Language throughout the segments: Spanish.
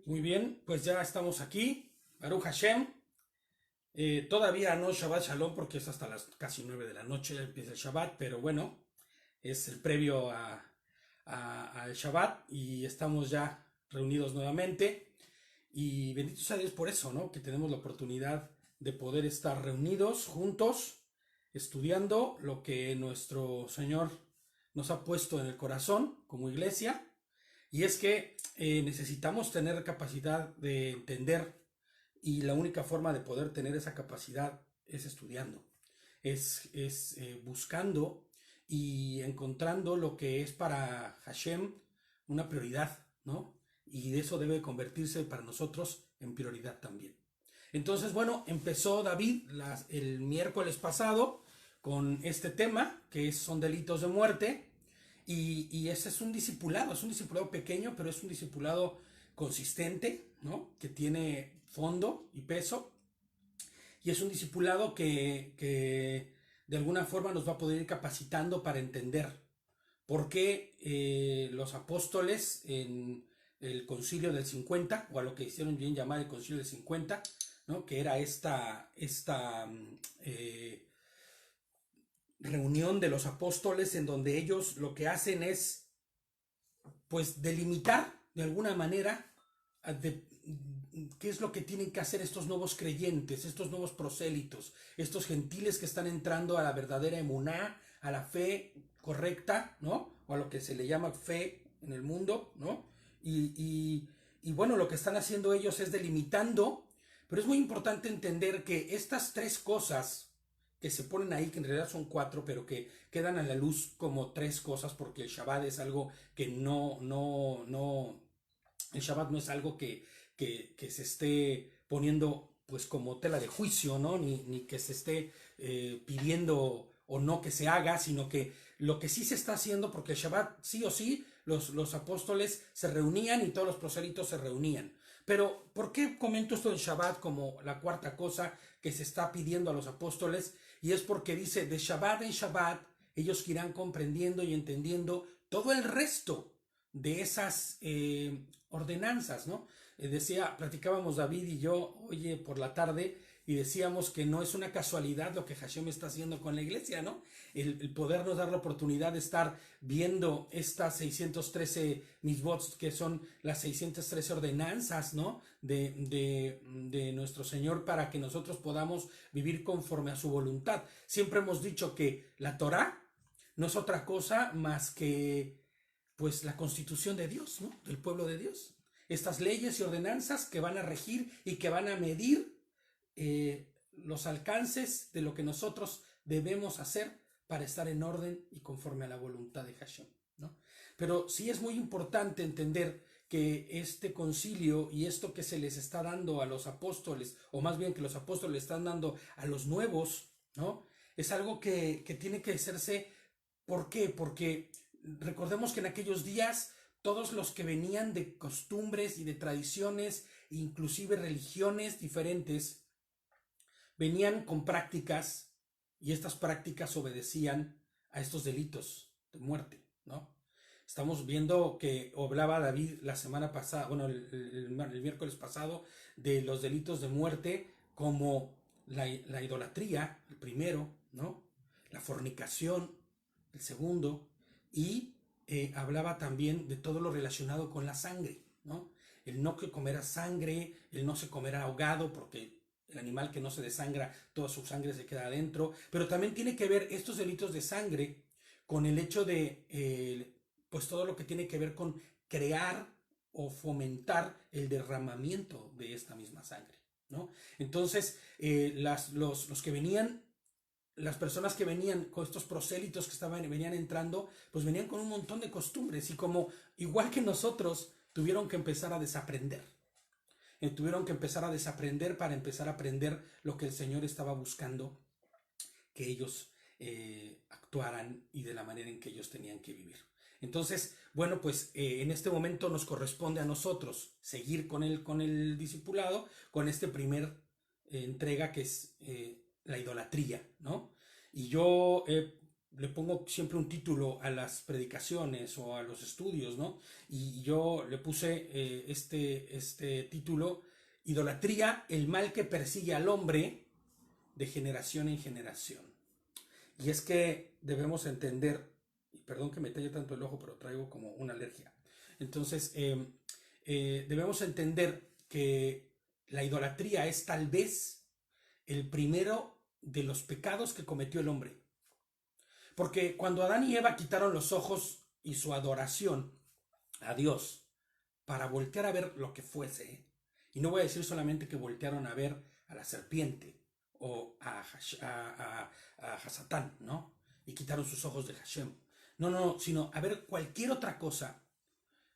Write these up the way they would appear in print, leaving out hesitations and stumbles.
Muy bien, pues ya estamos aquí, Baruch Hashem. Todavía no Shabbat Shalom porque es hasta las casi 9 de la noche, ya empieza el Shabbat, pero bueno, es el previo al Shabbat y estamos ya reunidos nuevamente. Y bendito sea Dios por eso, ¿no? Que tenemos la oportunidad de poder estar reunidos juntos, estudiando lo que nuestro Señor nos ha puesto en el corazón como iglesia. Y es que necesitamos tener capacidad de entender y la única forma de poder tener esa capacidad es estudiando, es buscando y encontrando lo que es para Hashem una prioridad, ¿no? Y eso debe convertirse para nosotros en prioridad también. Entonces, bueno, empezó David el miércoles pasado con este tema, que son delitos de muerte, y ese es un discipulado pequeño, pero es un discipulado consistente, ¿no? Que tiene fondo y peso, y es un discipulado que de alguna forma nos va a poder ir capacitando para entender por qué los apóstoles en el concilio del 50, o a lo que hicieron bien llamar el concilio del 50, ¿no? Que era esta reunión de los apóstoles en donde ellos lo que hacen es pues delimitar de alguna manera qué es lo que tienen que hacer estos nuevos creyentes, estos nuevos prosélitos, estos gentiles que están entrando a la verdadera emuná, a la fe correcta, ¿no? O a lo que se le llama fe en el mundo, ¿no? Y bueno, lo que están haciendo ellos es delimitando, pero es muy importante entender que estas tres cosas que se ponen ahí, que en realidad son cuatro, pero que quedan a la luz como tres cosas, porque el Shabbat es algo que el Shabbat no es algo que se esté poniendo pues como tela de juicio, ¿no? Ni que se esté pidiendo o no que se haga, sino que lo que sí se está haciendo, porque el Shabbat sí o sí, los apóstoles se reunían y todos los prosélitos se reunían. Pero, ¿por qué comento esto del Shabbat como la cuarta cosa que se está pidiendo a los apóstoles? Y es porque dice, de Shabbat en Shabbat, ellos irán comprendiendo y entendiendo todo el resto de esas ordenanzas, ¿no? Platicábamos David y yo, oye, por la tarde, y decíamos que no es una casualidad lo que Hashem está haciendo con la iglesia, ¿no? El podernos dar la oportunidad de estar viendo estas 613 misbots, que son las 613 ordenanzas, ¿no? De nuestro Señor, para que nosotros podamos vivir conforme a su voluntad. Siempre hemos dicho que la Torá no es otra cosa más que pues la constitución de Dios, ¿no? Del pueblo de Dios. Estas leyes y ordenanzas que van a regir y que van a medir los alcances de lo que nosotros debemos hacer para estar en orden y conforme a la voluntad de Hashem, ¿no? Pero sí es muy importante entender que este concilio y esto que se les está dando a los apóstoles, o más bien que los apóstoles están dando a los nuevos, ¿no? Es algo que tiene que hacerse. ¿Por qué? Porque recordemos que en aquellos días todos los que venían de costumbres y de tradiciones, inclusive religiones diferentes, venían con prácticas, y estas prácticas obedecían a estos delitos de muerte, ¿no? Estamos viendo que hablaba David la semana pasada, bueno, el miércoles pasado, de los delitos de muerte como la idolatría, el primero, ¿no? La fornicación, el segundo, y hablaba también de todo lo relacionado con la sangre, ¿no? El no que comerá sangre, el no se comerá ahogado, porque el animal que no se desangra, toda su sangre se queda adentro, pero también tiene que ver estos delitos de sangre con el hecho de, pues todo lo que tiene que ver con crear o fomentar el derramamiento de esta misma sangre, ¿no? Entonces, los que venían, las personas que venían con estos prosélitos que venían entrando, pues venían con un montón de costumbres, y como igual que nosotros, tuvieron que empezar a desaprender. Tuvieron que empezar a desaprender para empezar a aprender lo que el Señor estaba buscando que ellos actuaran y de la manera en que ellos tenían que vivir. Entonces, bueno, pues en este momento nos corresponde a nosotros seguir con el discipulado, con este primer entrega que es la idolatría, ¿no? Y yo he le pongo siempre un título a las predicaciones o a los estudios, ¿no? Y yo le puse este título: Idolatría, el mal que persigue al hombre de generación en generación. Y es que debemos entender, y perdón que me talle tanto el ojo, pero traigo como una alergia. Entonces, debemos entender que la idolatría es tal vez el primero de los pecados que cometió el hombre. Porque cuando Adán y Eva quitaron los ojos y su adoración a Dios para voltear a ver lo que fuese, y no voy a decir solamente que voltearon a ver a la serpiente o a Satán, ¿no? Y quitaron sus ojos de Hashem. No, no, sino a ver cualquier otra cosa,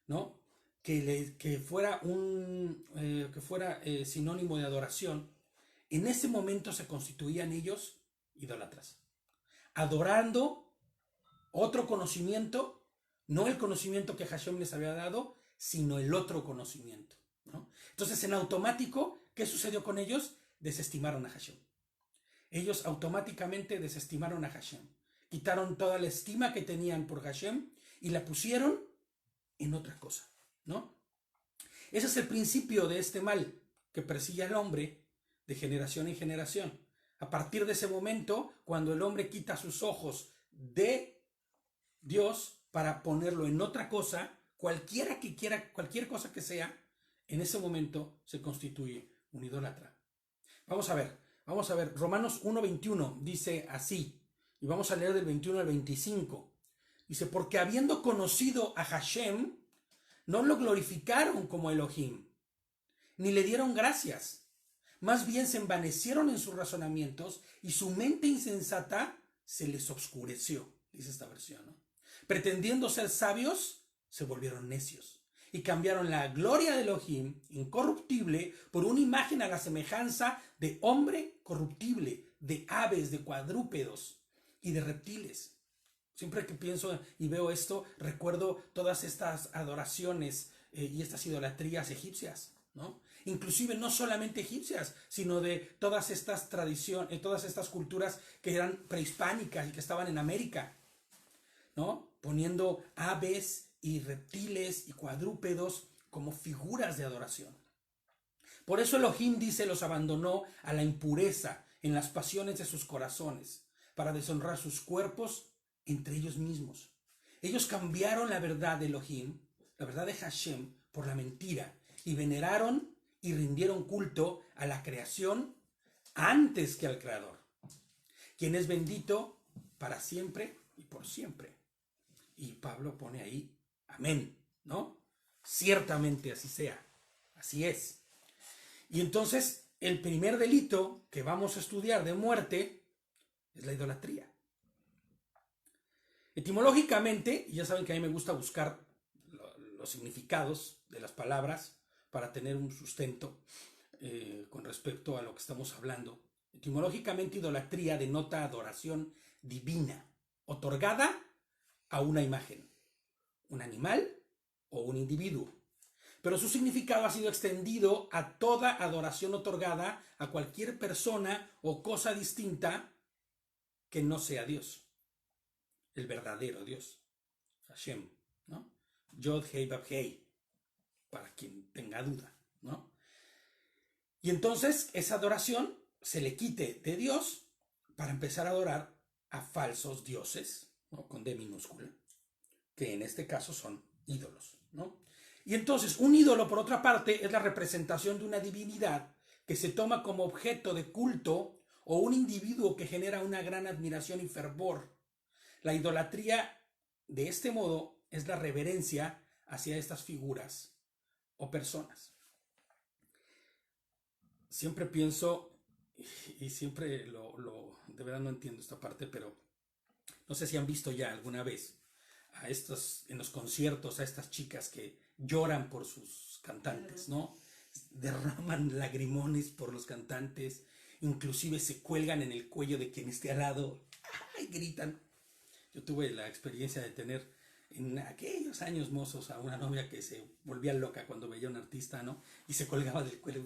¿no? Que fuera sinónimo de adoración. En ese momento se constituían ellos idólatras, adorando otro conocimiento, no el conocimiento que Hashem les había dado, sino el otro conocimiento, ¿no? Entonces, en automático, ¿qué sucedió con ellos? Desestimaron a Hashem. Ellos automáticamente desestimaron a Hashem. Quitaron toda la estima que tenían por Hashem y la pusieron en otra cosa, ¿no? Ese es el principio de este mal que persigue al hombre de generación en generación. A partir de ese momento, cuando el hombre quita sus ojos de Dios para ponerlo en otra cosa, cualquiera que quiera, cualquier cosa que sea, en ese momento se constituye un idólatra. Vamos a ver, Romanos 1:21 dice así, y vamos a leer del 21 al 25. Dice: porque habiendo conocido a Hashem, no lo glorificaron como Elohim, ni le dieron gracias. Más bien se envanecieron en sus razonamientos y su mente insensata se les obscureció, dice esta versión, ¿no? Pretendiendo ser sabios, se volvieron necios y cambiaron la gloria de Elohim, incorruptible, por una imagen a la semejanza de hombre corruptible, de aves, de cuadrúpedos y de reptiles. Siempre que pienso y veo esto, recuerdo todas estas adoraciones y estas idolatrías egipcias, ¿no? Inclusive no solamente egipcias, sino de todas estas tradiciones, todas estas culturas que eran prehispánicas y que estaban en América, ¿no? Poniendo aves y reptiles y cuadrúpedos como figuras de adoración. Por eso Elohim, dice, los abandonó a la impureza en las pasiones de sus corazones, para deshonrar sus cuerpos entre ellos mismos. Ellos cambiaron la verdad de Elohim, la verdad de Hashem, por la mentira, y veneraron y rindieron culto a la creación antes que al Creador, quien es bendito para siempre y por siempre. Y Pablo pone ahí, amén, ¿no? Ciertamente así sea, así es. Y entonces, el primer delito que vamos a estudiar de muerte es la idolatría. Etimológicamente, y ya saben que a mí me gusta buscar los significados de las palabras para tener un sustento con respecto a lo que estamos hablando. Etimológicamente, idolatría denota adoración divina, otorgada a una imagen, un animal o un individuo. Pero su significado ha sido extendido a toda adoración otorgada a cualquier persona o cosa distinta que no sea Dios, el verdadero Dios, Hashem, ¿no? Yod Hei Vav Hei, para quien tenga duda, ¿no? Y entonces esa adoración se le quite de Dios para empezar a adorar a falsos dioses, ¿no? Con D minúscula, que en este caso son ídolos, ¿no? Y entonces un ídolo, por otra parte, es la representación de una divinidad que se toma como objeto de culto o un individuo que genera una gran admiración y fervor. La idolatría, de este modo, es la reverencia hacia estas figuras o personas. Siempre pienso, y siempre de verdad no entiendo esta parte, pero no sé si han visto ya alguna vez a estos, en los conciertos, a estas chicas que lloran por sus cantantes, ¿no? Derraman lagrimones por los cantantes, inclusive se cuelgan en el cuello de quien esté al lado, ¡ay!, gritan. Yo tuve la experiencia de tener en aquellos años mozos a una novia que se volvía loca cuando veía a un artista, ¿no? Y se colgaba del cuello,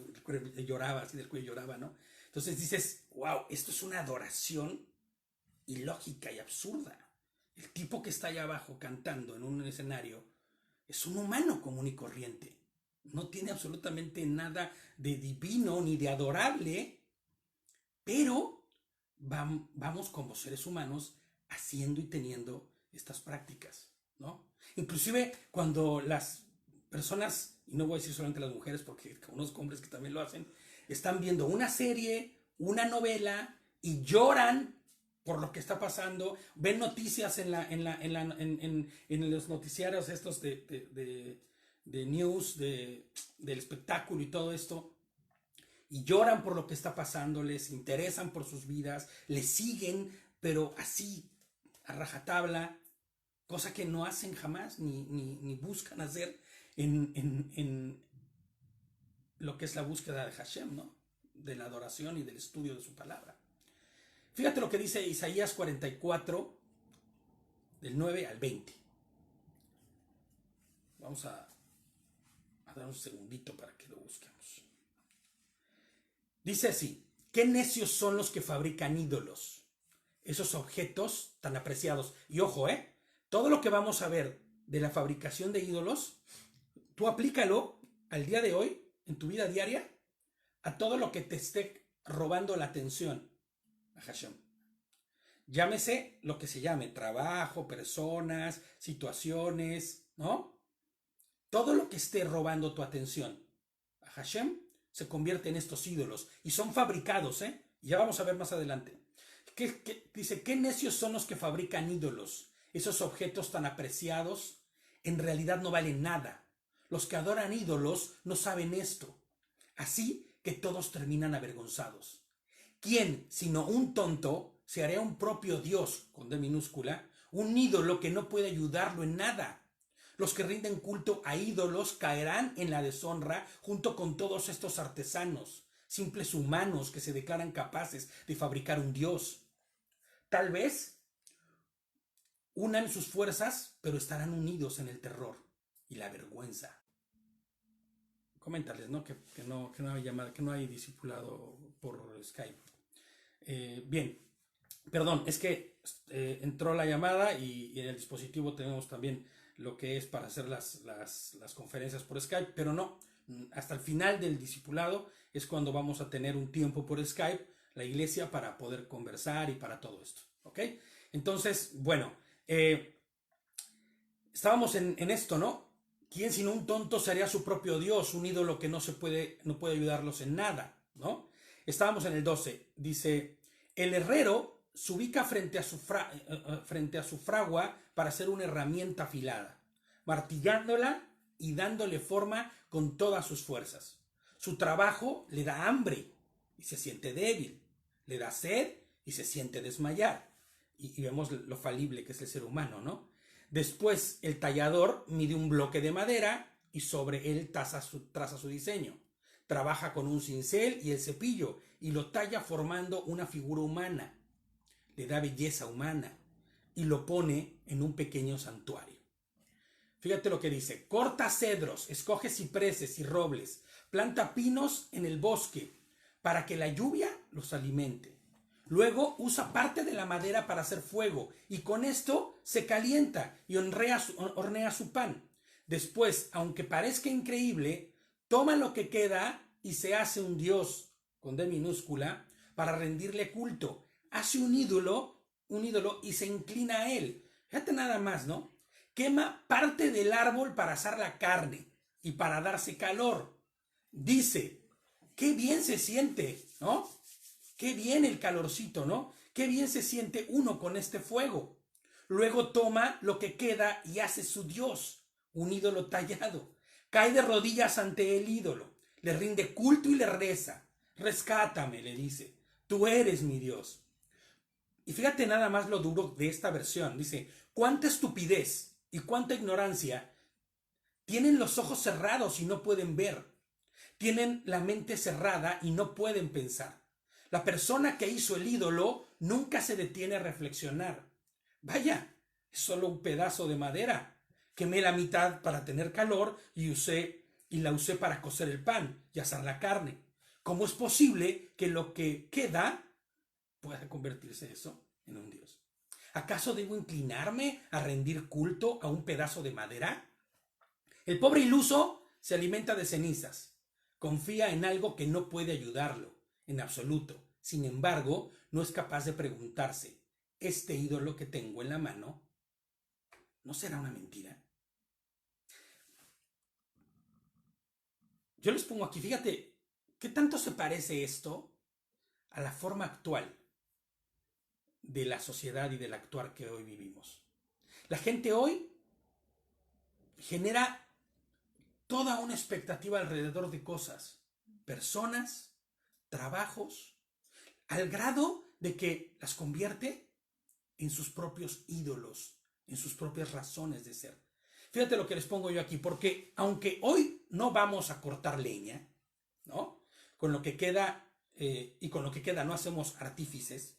lloraba, así del cuello lloraba, ¿no? Entonces dices, wow, esto es una adoración ilógica y absurda, El tipo que está allá abajo cantando en un escenario es un humano común y corriente. No tiene absolutamente nada de divino ni de adorable, pero vamos como seres humanos haciendo y teniendo estas prácticas, ¿no? Inclusive cuando las personas, y no voy a decir solamente las mujeres porque conozco hombres que también lo hacen, están viendo una serie, una novela y lloran por lo que está pasando, ven noticias en los noticiarios estos de news, del espectáculo y todo esto, y lloran por lo que está pasando, les interesan por sus vidas, les siguen, pero así, a rajatabla, cosa que no hacen jamás ni buscan hacer en lo que es la búsqueda de Hashem, ¿no? De la adoración y del estudio de su palabra. Fíjate lo que dice Isaías 44, del 9 al 20. Vamos a dar un segundito para que lo busquemos. Dice así: ¿qué necios son los que fabrican ídolos? Esos objetos tan apreciados. Y ojo, todo lo que vamos a ver de la fabricación de ídolos, tú aplícalo al día de hoy, en tu vida diaria, a todo lo que te esté robando la atención a Hashem. Llámese lo que se llame, trabajo, personas, situaciones, ¿no? Todo lo que esté robando tu atención a Hashem se convierte en estos ídolos y son fabricados, ya vamos a ver más adelante. Dice, ¿qué necios son los que fabrican ídolos? Esos objetos tan apreciados en realidad no valen nada. Los que adoran ídolos no saben esto. Así que todos terminan avergonzados. ¿Quién, sino un tonto, se hará un propio Dios, con D minúscula, un ídolo que no puede ayudarlo en nada? Los que rinden culto a ídolos caerán en la deshonra junto con todos estos artesanos, simples humanos que se declaran capaces de fabricar un Dios. Tal vez unan sus fuerzas, pero estarán unidos en el terror y la vergüenza. Coméntales, ¿no? Que no hay llamada, que no hay discipulado por Skype. Bien, perdón, es que entró la llamada y en el dispositivo tenemos también lo que es para hacer las conferencias por Skype, pero no, hasta el final del discipulado es cuando vamos a tener un tiempo por Skype, la iglesia, para poder conversar y para todo esto, ¿ok? Entonces, bueno, estábamos en esto, ¿no? ¿Quién sino un tonto se haría su propio Dios, un ídolo que no puede ayudarlos en nada, ¿no? Estábamos en el 12, dice, el herrero se ubica frente a su fragua para hacer una herramienta afilada, martillándola y dándole forma con todas sus fuerzas. Su trabajo le da hambre y se siente débil, le da sed y se siente desmayar. Y vemos lo falible que es el ser humano, ¿no? Después el tallador mide un bloque de madera y sobre él traza su diseño. Trabaja con un cincel y el cepillo y lo talla formando una figura humana. Le da belleza humana y lo pone en un pequeño santuario. Fíjate lo que dice: corta cedros, escoge cipreses y robles, planta pinos en el bosque para que la lluvia los alimente. Luego usa parte de la madera para hacer fuego y con esto se calienta y hornea su pan. Después, aunque parezca increíble, toma lo que queda y se hace un dios, con D minúscula, para rendirle culto. Hace un ídolo y se inclina a él. Fíjate nada más, ¿no? Quema parte del árbol para asar la carne y para darse calor. Dice, qué bien se siente, ¿no? Qué bien el calorcito, ¿no? Qué bien se siente uno con este fuego. Luego toma lo que queda y hace su dios, un ídolo tallado. Cae de rodillas ante el ídolo, le rinde culto y le reza. Rescátame, le dice, tú eres mi Dios. Y fíjate nada más lo duro de esta versión. Dice, cuánta estupidez y cuánta ignorancia. Tienen los ojos cerrados y no pueden ver. Tienen la mente cerrada y no pueden pensar. La persona que hizo el ídolo nunca se detiene a reflexionar. Vaya, es solo un pedazo de madera. Quemé la mitad para tener calor y la usé para cocer el pan y asar la carne. ¿Cómo es posible que lo que queda pueda convertirse eso en un dios? ¿Acaso debo inclinarme a rendir culto a un pedazo de madera? El pobre iluso se alimenta de cenizas, confía en algo que no puede ayudarlo, en absoluto. Sin embargo, no es capaz de preguntarse, ¿este ídolo que tengo en la mano no será una mentira? Yo les pongo aquí, fíjate, ¿qué tanto se parece esto a la forma actual de la sociedad y del actuar que hoy vivimos? La gente hoy genera toda una expectativa alrededor de cosas, personas, trabajos, al grado de que las convierte en sus propios ídolos, en sus propias razones de ser. Fíjate lo que les pongo yo aquí, porque aunque hoy no vamos a cortar leña, ¿no? Con lo que queda, y con lo que queda no hacemos artífices,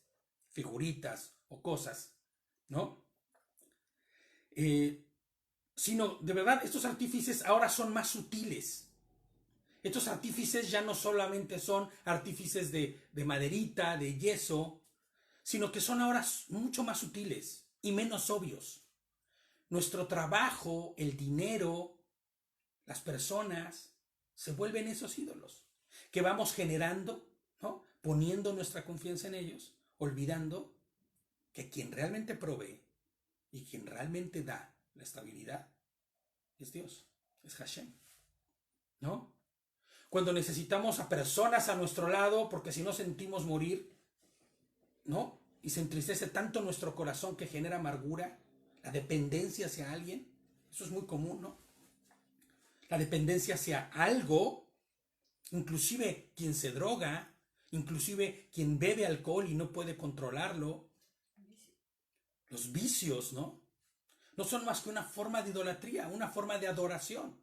figuritas o cosas, ¿no? Sino, de verdad, estos artífices ahora son más sutiles. Estos artífices ya no solamente son artífices de maderita, de yeso, sino que son ahora mucho más sutiles y menos obvios. Nuestro trabajo, el dinero, las personas, se vuelven esos ídolos que vamos generando, ¿no? Poniendo nuestra confianza en ellos, olvidando que quien realmente provee y quien realmente da la estabilidad es Dios, es Hashem, ¿no? Cuando necesitamos a personas a nuestro lado, porque si no sentimos morir, ¿no? Y se entristece tanto nuestro corazón que genera amargura, la dependencia hacia alguien, eso es muy común, ¿no? La dependencia hacia algo, inclusive quien se droga, inclusive quien bebe alcohol y no puede controlarlo, los vicios, ¿no? No son más que una forma de idolatría, una forma de adoración.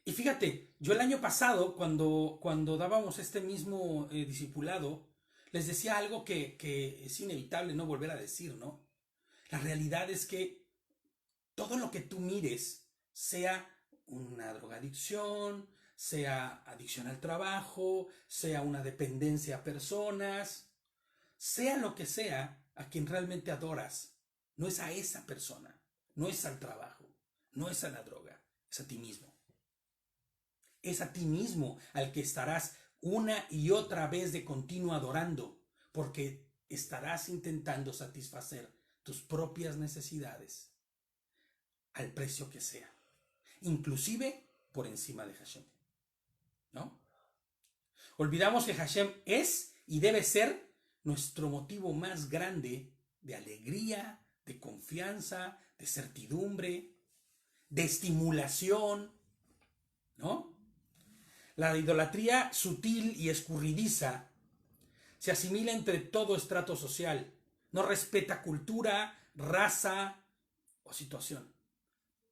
Y fíjate, yo el año pasado, cuando dábamos este mismo discipulado, les decía algo que es inevitable no volver a decir, ¿no? La realidad es que todo lo que tú mires, sea una drogadicción, sea adicción al trabajo, sea una dependencia a personas, sea lo que sea, a quien realmente adoras, no es a esa persona, no es al trabajo, no es a la droga, es a ti mismo. Es a ti mismo al que estarás una y otra vez de continuo adorando, porque estarás intentando satisfacer tus propias necesidades al precio que sea, inclusive por encima de Hashem, ¿no? Olvidamos que Hashem es y debe ser nuestro motivo más grande de alegría, de confianza, de certidumbre, de estimulación, ¿no? La idolatría sutil y escurridiza se asimila entre todo estrato social, no respeta cultura, raza o situación,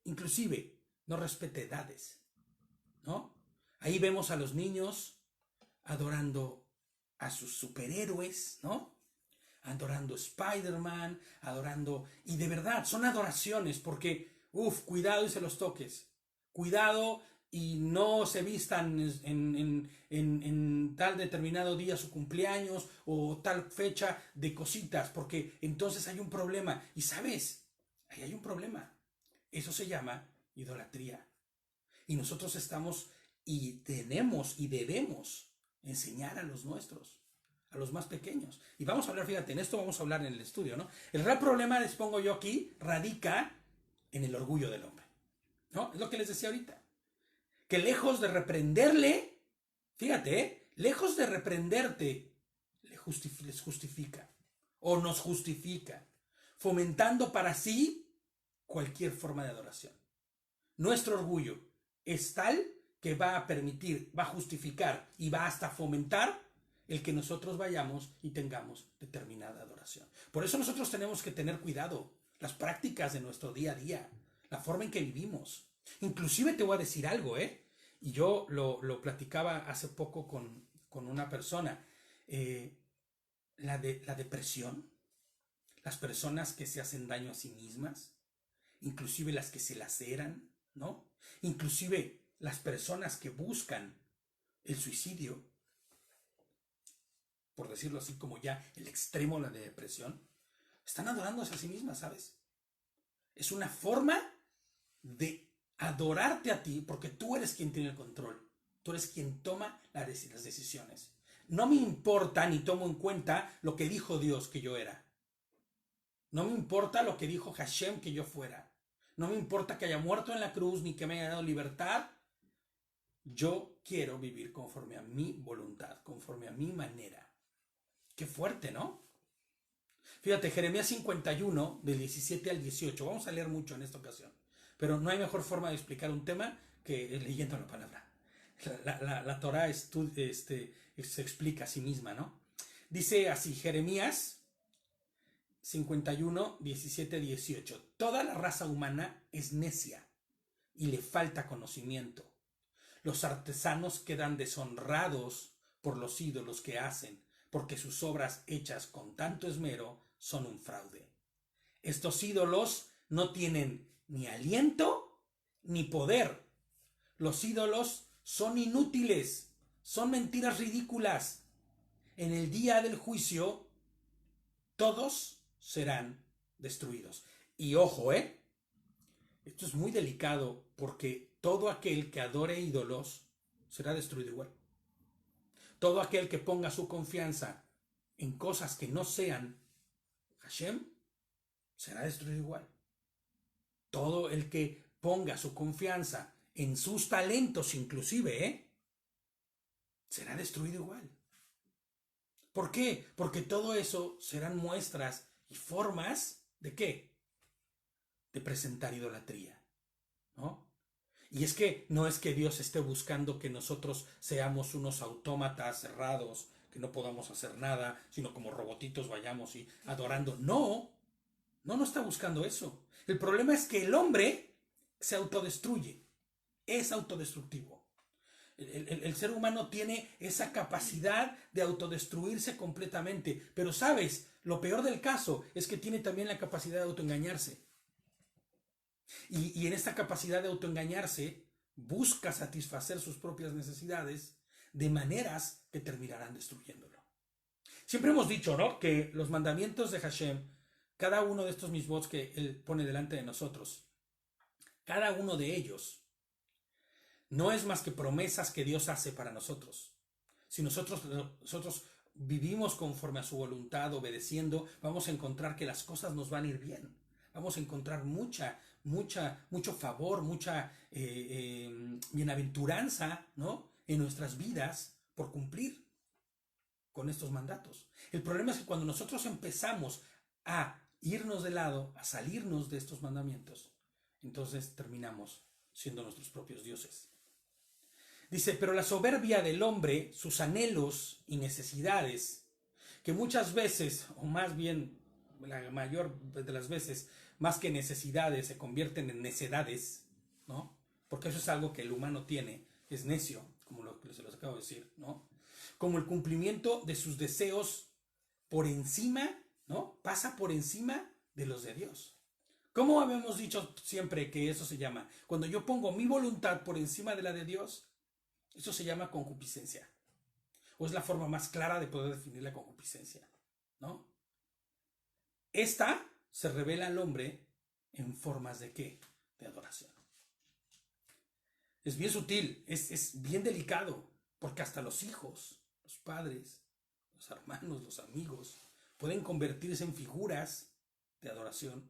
inclusive no respeta edades, ¿no? Ahí vemos a los niños adorando a sus superhéroes, ¿no? Adorando a Spider-Man, adorando, y de verdad son adoraciones porque, cuidado y se los toques, cuidado y no se vistan en tal determinado día su cumpleaños o tal fecha de cositas, porque entonces hay un problema. Y sabes, ahí hay un problema. Eso se llama idolatría. Y nosotros estamos y tenemos y debemos enseñar a los nuestros, a los más pequeños. Y vamos a hablar, fíjate, en esto vamos a hablar en el estudio, ¿no? El real problema, les pongo yo aquí, radica en el orgullo del hombre, ¿no? Es lo que les decía ahorita. Que lejos de reprenderle, fíjate, lejos de reprenderte, les justifica o nos justifica, fomentando para sí cualquier forma de adoración. Nuestro orgullo es tal que va a permitir, va a justificar y va hasta fomentar el que nosotros vayamos y tengamos determinada adoración. Por eso nosotros tenemos que tener cuidado, las prácticas de nuestro día a día, la forma en que vivimos. Inclusive te voy a decir algo, y yo lo platicaba hace poco con una persona, la depresión, las personas que se hacen daño a sí mismas, inclusive las que se laceran, ¿no? Inclusive las personas que buscan el suicidio, por decirlo así, como ya el extremo de la depresión, Están adorándose a sí mismas, ¿sabes? Es una forma de adorarte a ti porque tú eres quien tiene el control. Tú eres quien toma las decisiones. No me importa ni tomo en cuenta lo que dijo Dios que yo era. No me importa lo que dijo Hashem que yo fuera. No me importa que haya muerto en la cruz ni que me haya dado libertad. Yo quiero vivir conforme a mi voluntad, conforme a mi manera. Qué fuerte, ¿no? Fíjate, Jeremías 51, del 17 al 18. Vamos a leer mucho en esta ocasión. Pero no hay mejor forma de explicar un tema que leyendo la palabra. La Torah se explica a sí misma, ¿no? Dice así, Jeremías 51, 17, 18. Toda la raza humana es necia y le falta conocimiento. Los artesanos quedan deshonrados por los ídolos que hacen, porque sus obras hechas con tanto esmero son un fraude. Estos ídolos no tienen ni aliento ni poder. Los ídolos son inútiles, son mentiras ridículas. En el día del juicio, todos serán destruidos. Y ojo, esto es muy delicado porque todo aquel que adore ídolos será destruido igual. Todo aquel que ponga su confianza en cosas que no sean Hashem será destruido igual. Todo el que ponga su confianza en sus talentos inclusive, será destruido igual. ¿Por qué? Porque todo eso serán muestras y formas ¿de qué? De presentar idolatría, ¿no? Y es que no es que Dios esté buscando que nosotros seamos unos autómatas cerrados, que no podamos hacer nada, sino como robotitos vayamos y adorando. No, no está buscando eso. El problema es que el hombre se autodestruye, es autodestructivo. El ser humano tiene esa capacidad de autodestruirse completamente, pero sabes, lo peor del caso es que tiene también la capacidad de autoengañarse. Y en esta capacidad de autoengañarse busca satisfacer sus propias necesidades de maneras que terminarán destruyéndolo. Siempre hemos dicho, ¿no?, que los mandamientos de Hashem, cada uno de estos mitzvot que Él pone delante de nosotros, cada uno de ellos no es más que promesas que Dios hace para nosotros. Si nosotros vivimos conforme a su voluntad, obedeciendo, vamos a encontrar que las cosas nos van a ir bien. Vamos a encontrar mucho favor, mucha bienaventuranza, ¿no?, en nuestras vidas por cumplir con estos mandatos. El problema es que cuando nosotros empezamos a irnos de lado, a salirnos de estos mandamientos, entonces terminamos siendo nuestros propios dioses. Dice, pero la soberbia del hombre, sus anhelos y necesidades, que muchas veces, o más bien la mayor de las veces, más que necesidades, se convierten en necedades, ¿no? Porque eso es algo que el humano tiene, es necio, como se los acabo de decir, ¿no? Como el cumplimiento de sus deseos por encima, ¿no? Pasa por encima de los de Dios. ¿Cómo habíamos dicho siempre que eso se llama? Cuando yo pongo mi voluntad por encima de la de Dios, eso se llama concupiscencia. O es la forma más clara de poder definir la concupiscencia, ¿no? Esta se revela al hombre en formas de ¿qué? De adoración. Es bien sutil, es bien delicado, porque hasta los hijos, los padres, los hermanos, los amigos, pueden convertirse en figuras de adoración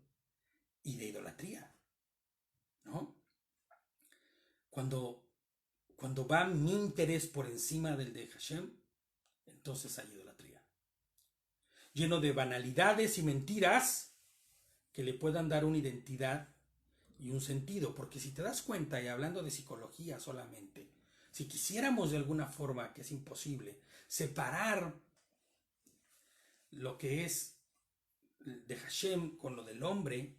y de idolatría, ¿no? Cuando va mi interés por encima del de Hashem, entonces hay idolatría. Lleno de banalidades y mentiras que le puedan dar una identidad y un sentido. Porque si te das cuenta, y hablando de psicología solamente, si quisiéramos de alguna forma, que es imposible, separar lo que es de Hashem con lo del hombre,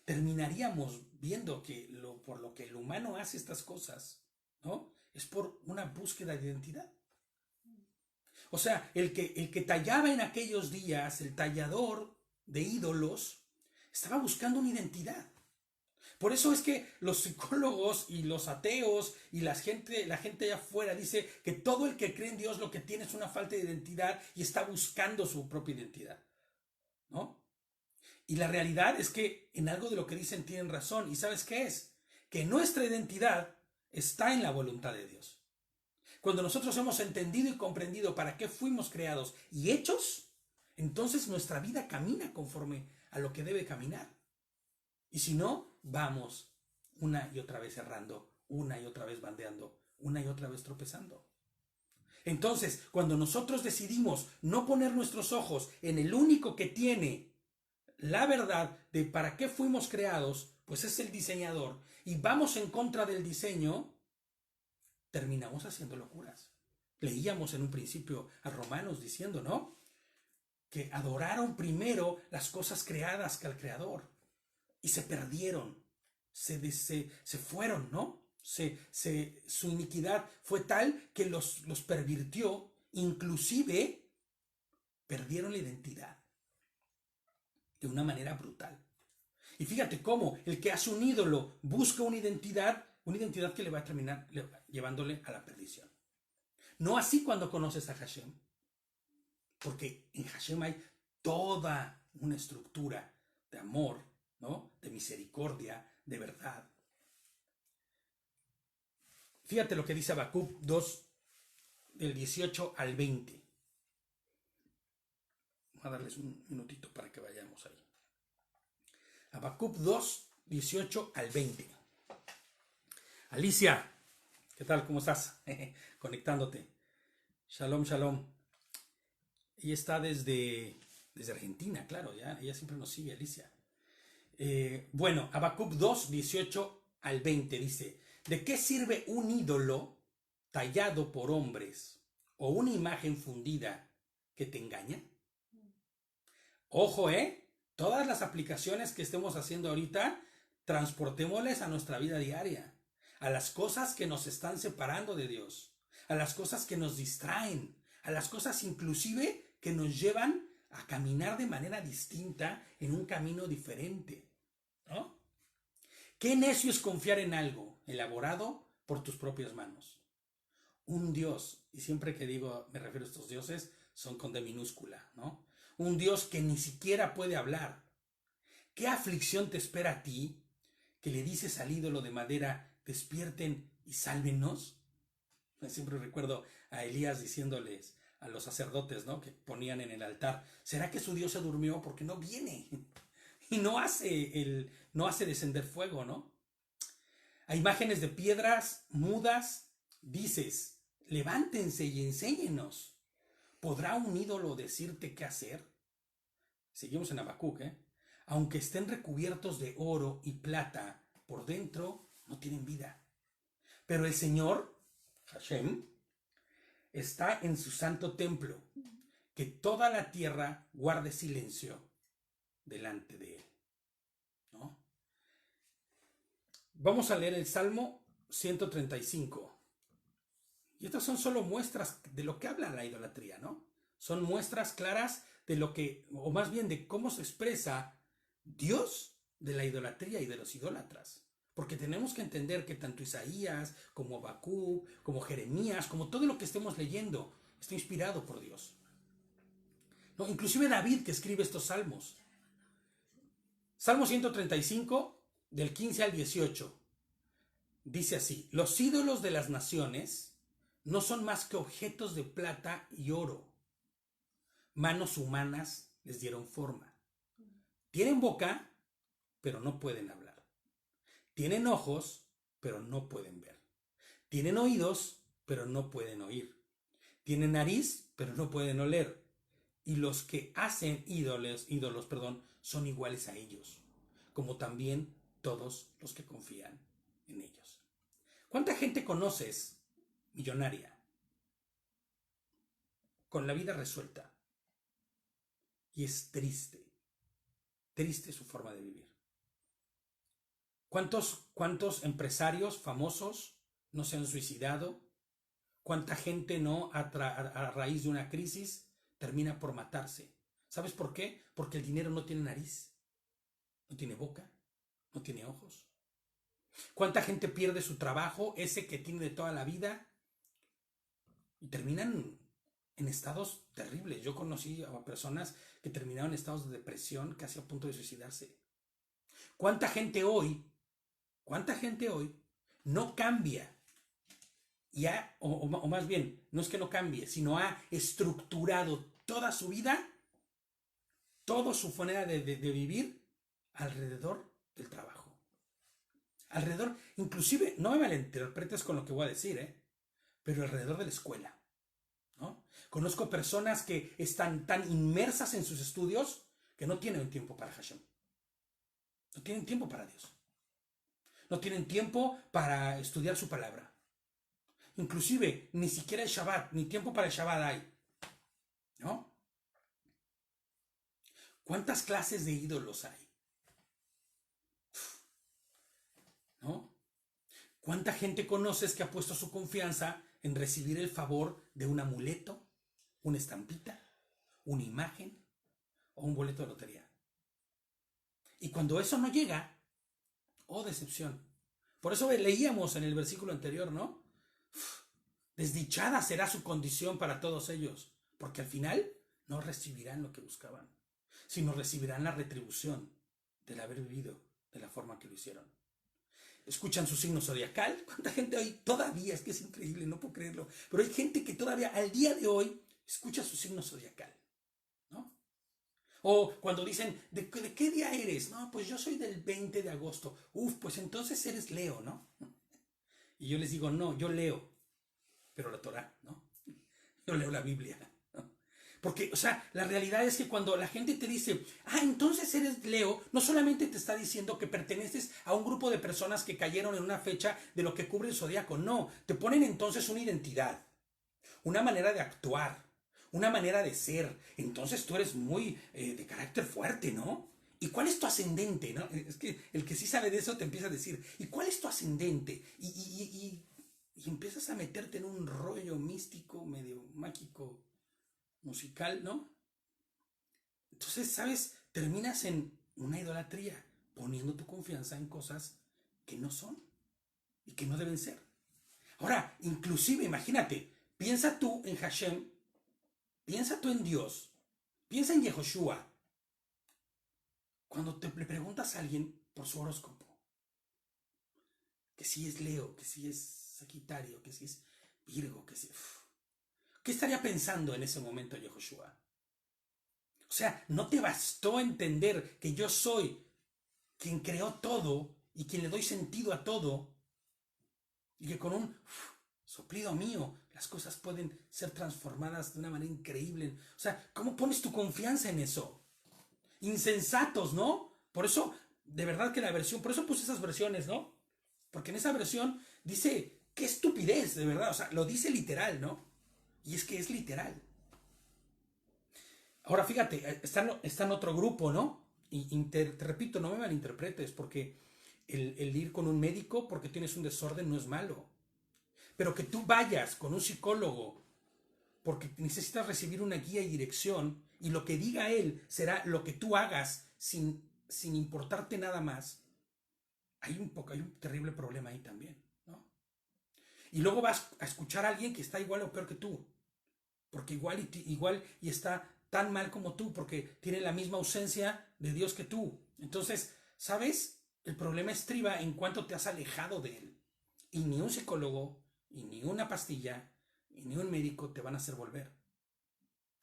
terminaríamos viendo que por lo que el humano hace estas cosas, ¿no?, es por una búsqueda de identidad. O sea, el que tallaba en aquellos días, el tallador de ídolos, estaba buscando una identidad. Por eso es que los psicólogos y los ateos y la gente allá afuera dice que todo el que cree en Dios lo que tiene es una falta de identidad y está buscando su propia identidad, ¿no? Y la realidad es que en algo de lo que dicen tienen razón. ¿Y sabes qué es? Que nuestra identidad está en la voluntad de Dios. Cuando nosotros hemos entendido y comprendido para qué fuimos creados y hechos, entonces nuestra vida camina conforme a lo que debe caminar. Y si no, vamos una y otra vez errando, una y otra vez bandeando, una y otra vez tropezando. Entonces, cuando nosotros decidimos no poner nuestros ojos en el único que tiene la verdad de para qué fuimos creados, pues es el diseñador, y vamos en contra del diseño, terminamos haciendo locuras. Leíamos en un principio a Romanos diciendo, ¿no?, que adoraron primero las cosas creadas que al Creador y se perdieron, se fueron, ¿no? Su iniquidad fue tal que los pervirtió, inclusive perdieron la identidad de una manera brutal. Y fíjate cómo el que hace un ídolo busca una identidad que le va a terminar llevándole a la perdición. No así cuando conoces a Hashem, porque en Hashem hay toda una estructura de amor, ¿no?, de misericordia, de verdad. Fíjate lo que dice Habacuc 2, del 18 al 20. Voy a darles un minutito para que vayamos ahí. Habacuc 2, 18 al 20. Alicia, ¿qué tal? ¿Cómo estás? Conectándote. Shalom, shalom. Ella está desde Argentina, claro, ya, ella siempre nos sigue, Alicia. Bueno, Habacuc 2, 18 al 20 dice: ¿de qué sirve un ídolo tallado por hombres o una imagen fundida que te engaña? Ojo, todas las aplicaciones que estemos haciendo ahorita, transportémosles a nuestra vida diaria, a las cosas que nos están separando de Dios, a las cosas que nos distraen, a las cosas inclusive que nos llevan a caminar de manera distinta en un camino diferente, ¿no? Qué necio es confiar en algo elaborado por tus propias manos. Un Dios, y siempre que digo, me refiero a estos dioses, son con D minúscula, ¿no? Un Dios que ni siquiera puede hablar. ¿Qué aflicción te espera a ti que le dices al ídolo de madera, despierten y sálvenos? Siempre recuerdo a Elías diciéndoles a los sacerdotes, ¿no?, que ponían en el altar, ¿será que su Dios se durmió porque no viene? Y no hace descender fuego, ¿no? A imágenes de piedras mudas dices, levántense y enséñenos. ¿Podrá un ídolo decirte qué hacer? Seguimos en Habacuc, aunque estén recubiertos de oro y plata, por dentro no tienen vida. Pero el Señor, Hashem, está en su santo templo, que toda la tierra guarde silencio delante de él, ¿no? Vamos a leer el Salmo 135. Y estas son solo muestras de lo que habla la idolatría, ¿no? Son muestras claras de lo que, o más bien de cómo se expresa Dios de la idolatría y de los idólatras. Porque tenemos que entender que tanto Isaías, como Habacuc, como Jeremías, como todo lo que estemos leyendo, está inspirado por Dios, ¿no? Inclusive David, que escribe estos salmos. Salmo 135, del 15 al 18. Dice así: los ídolos de las naciones no son más que objetos de plata y oro. Manos humanas les dieron forma. Tienen boca, pero no pueden hablar. Tienen ojos, pero no pueden ver. Tienen oídos, pero no pueden oír. Tienen nariz, pero no pueden oler. Y los que hacen ídolos, son iguales a ellos, como también todos los que confían en ellos. ¿Cuánta gente conoces millonaria, con la vida resuelta? Y es triste su forma de vivir. ¿Cuántos empresarios famosos no se han suicidado? ¿Cuánta gente no a raíz de una crisis termina por matarse? ¿Sabes por qué? Porque el dinero no tiene nariz, no tiene boca, no tiene ojos. ¿Cuánta gente pierde su trabajo, ese que tiene de toda la vida, y terminan en estados terribles. Yo conocí a personas que terminaron en estados de depresión casi a punto de suicidarse. ¿Cuánta gente hoy no cambia? O más bien, no es que no cambie, sino ha estructurado toda su vida, toda su manera de vivir alrededor del trabajo. Alrededor, inclusive, no me malinterpretes con lo que voy a decir, pero alrededor de la escuela, ¿no? Conozco personas que están tan inmersas en sus estudios que no tienen tiempo para Hashem. No tienen tiempo para Dios. No tienen tiempo para estudiar su palabra. Inclusive, ni siquiera el Shabbat, ni tiempo para el Shabbat hay, ¿no? ¿Cuántas clases de ídolos hay? ¿No? ¿Cuánta gente conoces que ha puesto su confianza en recibir el favor de un amuleto, una estampita, una imagen o un boleto de lotería? Y cuando eso no llega, oh decepción. Por eso leíamos en el versículo anterior, ¿no? Desdichada será su condición para todos ellos, porque al final no recibirán lo que buscaban, sino recibirán la retribución del haber vivido de la forma que lo hicieron. Escuchan su signo zodiacal. ¿Cuánta gente hoy todavía? Es que es increíble, no puedo creerlo. Pero hay gente que todavía al día de hoy escucha su signo zodiacal, ¿no? O cuando dicen, ¿de qué día eres? No, pues yo soy del 20 de agosto. Uf, pues entonces eres Leo, ¿no? Y yo les digo, no, yo leo, pero la Torah, ¿no? Yo leo la Biblia, ¿no? Porque, o sea, la realidad es que cuando la gente te dice, entonces eres Leo, no solamente te está diciendo que perteneces a un grupo de personas que cayeron en una fecha de lo que cubre el zodiaco. No, te ponen entonces una identidad, una manera de actuar, una manera de ser. Entonces tú eres muy de carácter fuerte, ¿no? ¿Y cuál es tu ascendente? ¿No? Es que el que sí sabe de eso te empieza a decir, ¿y cuál es tu ascendente? Y empiezas a meterte en un rollo místico, medio mágico, musical, ¿no? Entonces, ¿sabes? Terminas en una idolatría, poniendo tu confianza en cosas que no son y que no deben ser. Ahora, inclusive, imagínate, piensa tú en Hashem, piensa tú en Dios, piensa en Yehoshua. Cuando le preguntas a alguien por su horóscopo, que si es Leo, que si es Sagitario, que si es Virgo, que si... ¿Qué estaría pensando en ese momento Yehoshua? O sea, ¿no te bastó entender que yo soy quien creó todo y quien le doy sentido a todo? Y que con un soplido mío las cosas pueden ser transformadas de una manera increíble. O sea, ¿cómo pones tu confianza en eso? Insensatos, ¿no? Por eso, de verdad que la versión, por eso puse esas versiones, ¿no? Porque en esa versión dice, qué estupidez, de verdad, o sea, lo dice literal, ¿no? Y es que es literal. Ahora fíjate, está en otro grupo, ¿no? Y te repito, no me malinterpretes, porque el ir con un médico porque tienes un desorden no es malo. Pero que tú vayas con un psicólogo porque necesitas recibir una guía y dirección y lo que diga él será lo que tú hagas sin importarte nada más. Hay un terrible problema ahí también, ¿no? Y luego vas a escuchar a alguien que está igual o peor que tú, porque igual y está tan mal como tú, porque tiene la misma ausencia de Dios que tú. Entonces, ¿sabes? El problema estriba en cuánto te has alejado de él. Y ni un psicólogo, y ni una pastilla, y ni un médico te van a hacer volver,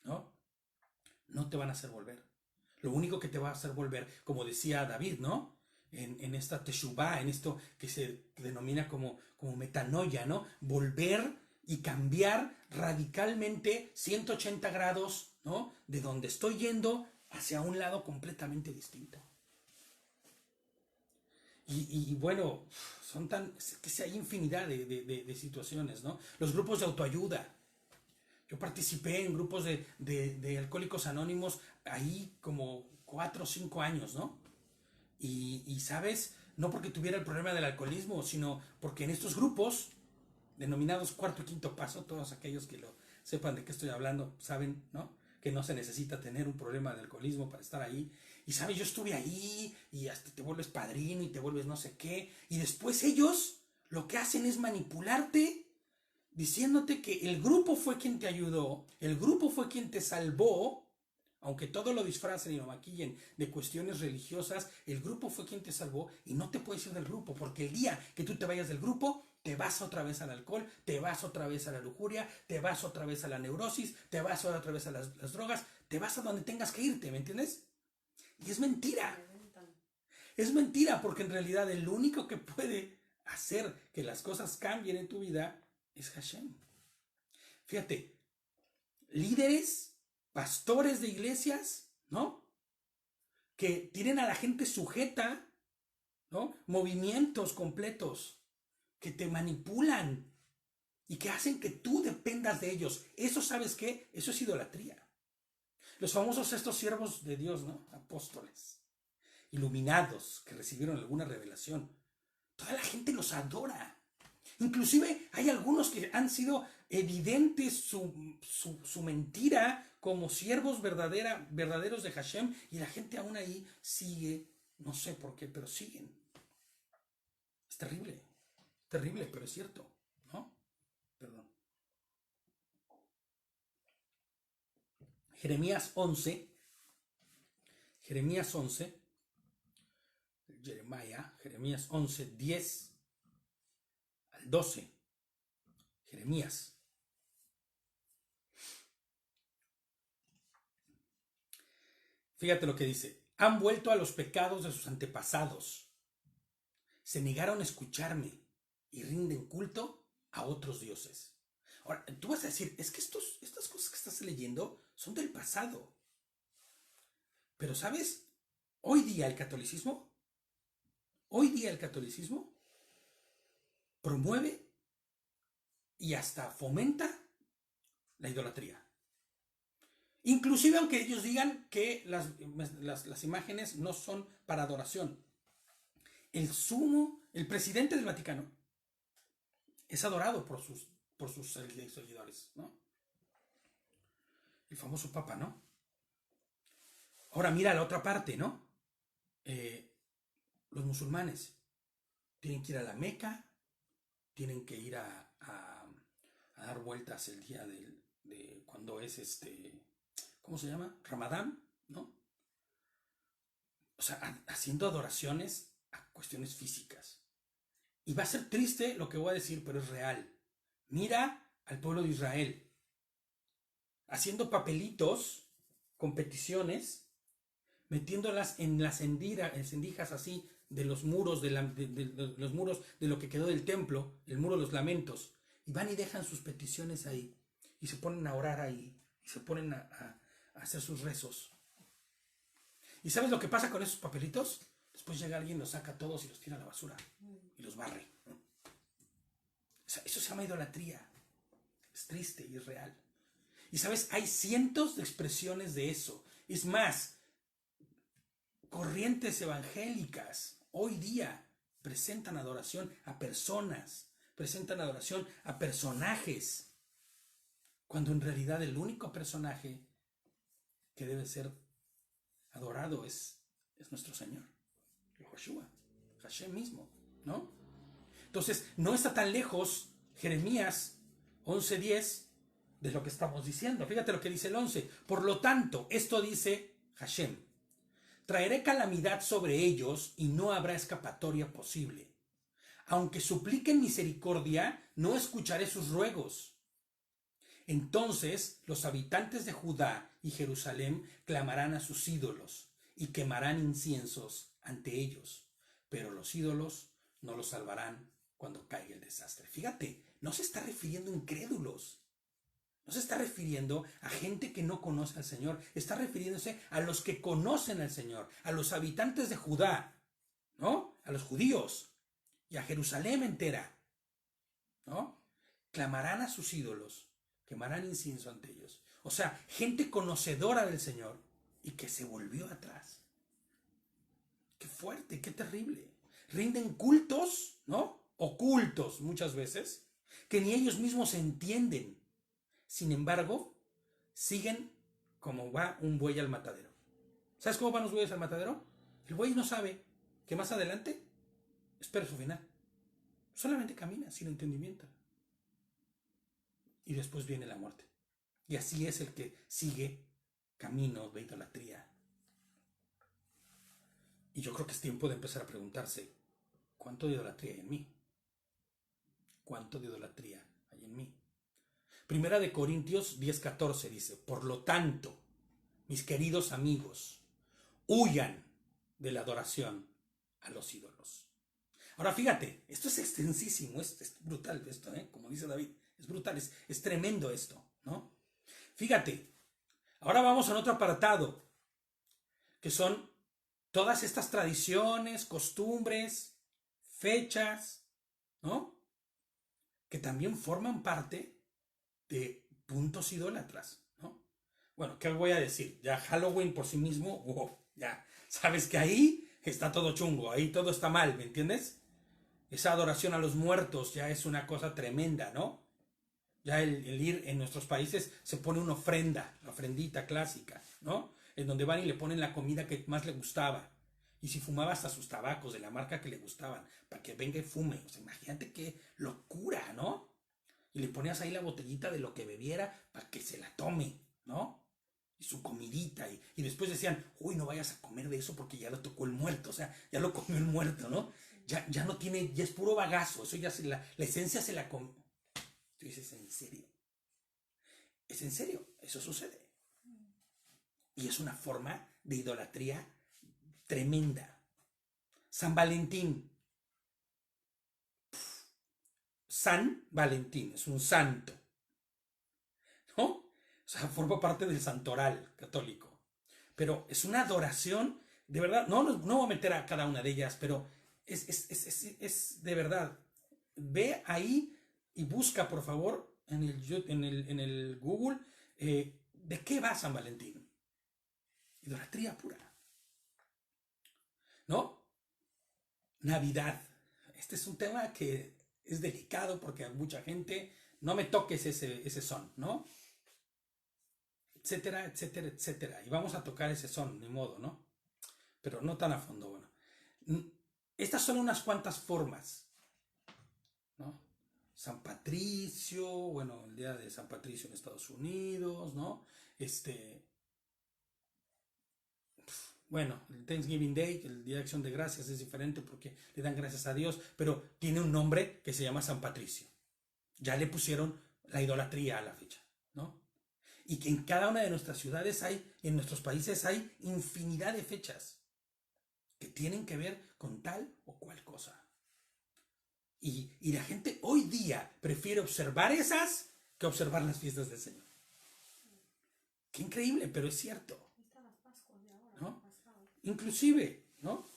¿no? No te van a hacer volver. Lo único que te va a hacer volver, como decía David, ¿no? En esta teshuvá, en esto que se denomina como metanoia, ¿no? Volver y cambiar radicalmente 180 grados, ¿no? De donde estoy yendo hacia un lado completamente distinto. Y bueno, son que hay infinidad de situaciones, ¿no? Los grupos de autoayuda. Yo participé en grupos de alcohólicos anónimos ahí como 4 o 5 años, ¿no? Y sabes, no porque tuviera el problema del alcoholismo, sino porque en estos grupos, denominados cuarto y quinto paso, todos aquellos que lo sepan de qué estoy hablando, saben, ¿no? Que no se necesita tener un problema de alcoholismo para estar ahí. Y sabes, yo estuve ahí y hasta te vuelves padrino y te vuelves no sé qué. Y después ellos lo que hacen es manipularte diciéndote que el grupo fue quien te ayudó, el grupo fue quien te salvó, aunque todo lo disfracen y lo maquillen de cuestiones religiosas, el grupo fue quien te salvó y no te puedes ir del grupo, porque el día que tú te vayas del grupo, te vas otra vez al alcohol, te vas otra vez a la lujuria, te vas otra vez a la neurosis, te vas otra vez a las drogas, te vas a donde tengas que irte, ¿me entiendes? Y es mentira. Es mentira, porque en realidad el único que puede hacer que las cosas cambien en tu vida es Hashem. Fíjate, líderes, pastores de iglesias, ¿no? Que tienen a la gente sujeta, ¿no? Movimientos completos que te manipulan y que hacen que tú dependas de ellos. Eso, ¿sabes qué? Eso es idolatría. Los famosos estos siervos de Dios, ¿no? Apóstoles, iluminados, que recibieron alguna revelación. Toda la gente los adora. Inclusive hay algunos que han sido evidentes su mentira como siervos verdaderos de Hashem, y la gente aún ahí sigue, no sé por qué, pero siguen. Es terrible, pero es cierto, ¿no? Perdón. Jeremías 11, Jeremías 11, 10 al 12. Jeremías. Fíjate lo que dice. Han vuelto a los pecados de sus antepasados. Se negaron a escucharme y rinden culto a otros dioses. Ahora, tú vas a decir, es que estas cosas que estás leyendo son del pasado. Pero, ¿sabes? Hoy día el catolicismo promueve y hasta fomenta la idolatría. Inclusive aunque ellos digan que las imágenes no son para adoración. El presidente del Vaticano es adorado por sus seguidores, ¿no? El famoso Papa, ¿no? Ahora mira la otra parte, ¿no? Los musulmanes tienen que ir a la Meca, tienen que ir a dar vueltas el día de cuando es ¿cómo se llama? Ramadán, ¿no? O sea, haciendo adoraciones a cuestiones físicas. Y va a ser triste lo que voy a decir, pero es real. Mira al pueblo de Israel haciendo papelitos con peticiones, metiéndolas en las endijas así de los muros de los muros de lo que quedó del templo, el muro de los lamentos, y van y dejan sus peticiones ahí y se ponen a orar ahí y se ponen a hacer sus rezos. ¿Y sabes lo que pasa con esos papelitos? Después llega alguien, los saca todos y los tira a la basura y los barre. Eso se llama idolatría. Es triste y es real. Y sabes, hay cientos de expresiones de eso. Es más, corrientes evangélicas hoy día presentan adoración a personas, presentan adoración a personajes, cuando en realidad el único personaje que debe ser adorado es nuestro Señor, Joshua, Hashem mismo, ¿no? Entonces, no está tan lejos Jeremías 11:10 de lo que estamos diciendo. Fíjate lo que dice el 11. Por lo tanto, esto dice Hashem: traeré calamidad sobre ellos y no habrá escapatoria posible. Aunque supliquen misericordia, no escucharé sus ruegos. Entonces los habitantes de Judá y Jerusalén clamarán a sus ídolos y quemarán inciensos ante ellos, pero los ídolos no los salvarán cuando caiga el desastre. Fíjate, no se está refiriendo a incrédulos, no se está refiriendo a gente que no conoce al Señor, está refiriéndose a los que conocen al Señor, a los habitantes de Judá, ¿no? A los judíos y a Jerusalén entera, ¿no? Clamarán a sus ídolos, quemarán incienso ante ellos. O sea, gente conocedora del Señor y que se volvió atrás. Qué fuerte, qué terrible. Rinden cultos, ¿no? Ocultos muchas veces, que ni ellos mismos entienden. Sin embargo, siguen como va un buey al matadero. ¿Sabes cómo van los bueyes al matadero? El buey no sabe que más adelante espera su final. Solamente camina sin entendimiento. y después viene la muerte. Y así es el que sigue camino de idolatría. Y yo creo que es tiempo de empezar a preguntarse, ¿cuánto de idolatría hay en mí? ¿Cuánto de idolatría hay en mí? Primera de Corintios 10:14 dice, por lo tanto, mis queridos amigos, huyan de la adoración a los ídolos. Ahora fíjate, esto es extensísimo, es brutal esto, como dice David, es brutal, es tremendo esto, ¿no? Fíjate, ahora vamos a otro apartado, que son todas estas tradiciones, costumbres, fechas, ¿no? Que también forman parte de puntos idólatras, ¿no? Bueno, ¿qué voy a decir? Ya Halloween por sí mismo, wow, ya sabes que ahí está todo chungo, ahí todo está mal, ¿me entiendes? Esa adoración a los muertos ya es una cosa tremenda, ¿no? Ya el ir en nuestros países se pone una ofrenda, la ofrendita clásica, ¿no? En donde van y le ponen la comida que más le gustaba. Y si fumaba hasta sus tabacos de la marca que le gustaban, para que venga y fume. O sea, imagínate qué locura, ¿no? Y le ponías ahí la botellita de lo que bebiera para que se la tome, ¿no? Y su comidita. Y después decían, uy, no vayas a comer de eso porque ya lo tocó el muerto. O sea, ya lo comió el muerto, ¿no? Ya no tiene, ya es puro bagazo. Eso ya la esencia se la comió. Tú dices, ¿en serio? ¿Es en serio? Eso sucede. Y es una forma de idolatría tremenda. San Valentín. San Valentín, es un santo, ¿no? O sea, forma parte del santoral católico. Pero es una adoración, de verdad, no voy a meter a cada una de ellas, pero es de verdad. Ve ahí y busca, por favor, en el Google, ¿de qué va San Valentín? Idolatría pura, ¿no? Navidad. Este es un tema que es delicado porque a mucha gente no me toques ese son, ¿no? Etcétera, etcétera, etcétera. Y vamos a tocar ese son, ni modo, ¿no? Pero no tan a fondo, bueno. Estas son unas cuantas formas, ¿no? San Patricio, bueno, el día de San Patricio en Estados Unidos, ¿no? Bueno, el Thanksgiving Day, el Día de Acción de Gracias, es diferente porque le dan gracias a Dios, pero tiene un nombre que se llama San Patricio. Ya le pusieron la idolatría a la fecha, ¿no? Y que en cada una de nuestras ciudades en nuestros países hay infinidad de fechas que tienen que ver con tal o cual cosa. Y la gente hoy día prefiere observar esas que observar las fiestas del Señor. Qué increíble, pero es cierto, ¿no? Inclusive, ¿no?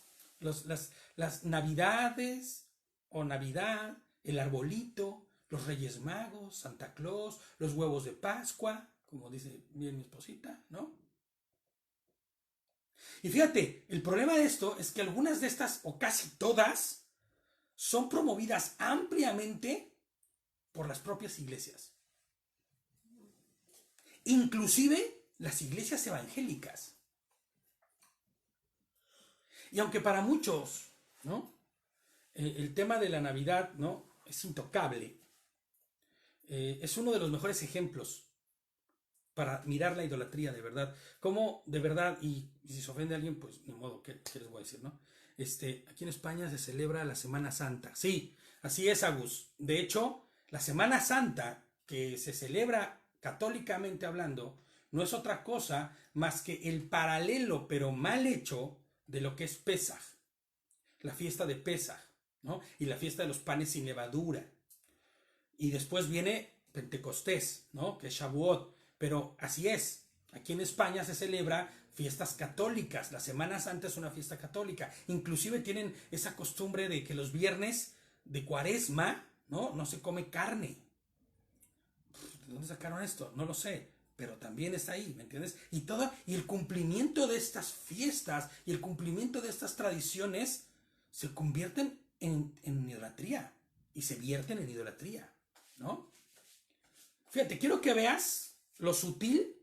Las navidades o Navidad, el arbolito, los Reyes Magos, Santa Claus, los huevos de Pascua, como dice bien mi esposita, ¿no? Y fíjate, el problema de esto es que algunas de estas, o casi todas, son promovidas ampliamente por las propias iglesias. Inclusive las iglesias evangélicas. Y aunque para muchos, ¿no? El tema de la Navidad, ¿no? Es intocable. Es uno de los mejores ejemplos para mirar la idolatría de verdad. Como de verdad, y si se ofende a alguien, pues ni modo, ¿qué les voy a decir, no? Aquí en España se celebra la Semana Santa. Sí, así es, Agus. De hecho, la Semana Santa, que se celebra católicamente hablando, no es otra cosa más que el paralelo, pero mal hecho, de lo que es Pesaj. La fiesta de Pesaj, ¿no? Y la fiesta de los panes sin levadura. Y después viene Pentecostés, ¿no? Que es Shavuot. Pero así es. Aquí en España se celebra fiestas católicas. La Semana Santa es una fiesta católica. Inclusive tienen esa costumbre de que los viernes de Cuaresma, ¿no? No se come carne. ¿De dónde sacaron esto? No lo sé. Pero también está ahí, ¿me entiendes? Y el cumplimiento de estas fiestas y el cumplimiento de estas tradiciones se convierten en idolatría. Y se vierten en idolatría, ¿no? Fíjate, quiero que veas lo sutil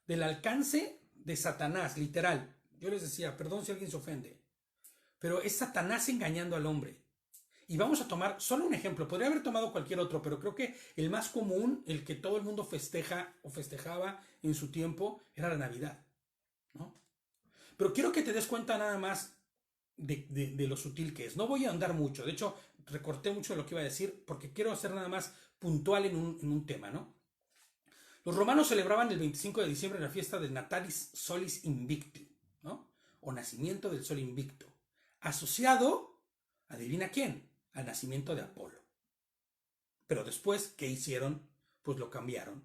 del alcance de Satanás, literal. Yo les decía, perdón si alguien se ofende, pero es Satanás engañando al hombre. Y vamos a tomar solo un ejemplo. Podría haber tomado cualquier otro, pero creo que el más común, el que todo el mundo festeja o festejaba en su tiempo, era la Navidad, ¿no? Pero quiero que te des cuenta nada más de lo sutil que es. No voy a andar mucho. De hecho, recorté mucho de lo que iba a decir porque quiero hacer nada más puntual en un tema, ¿no? Los romanos celebraban el 25 de diciembre la fiesta del Natalis Solis Invicti, ¿no? O nacimiento del sol invicto, asociado, adivina quién, al nacimiento de Apolo. Pero después, ¿qué hicieron? Pues lo cambiaron,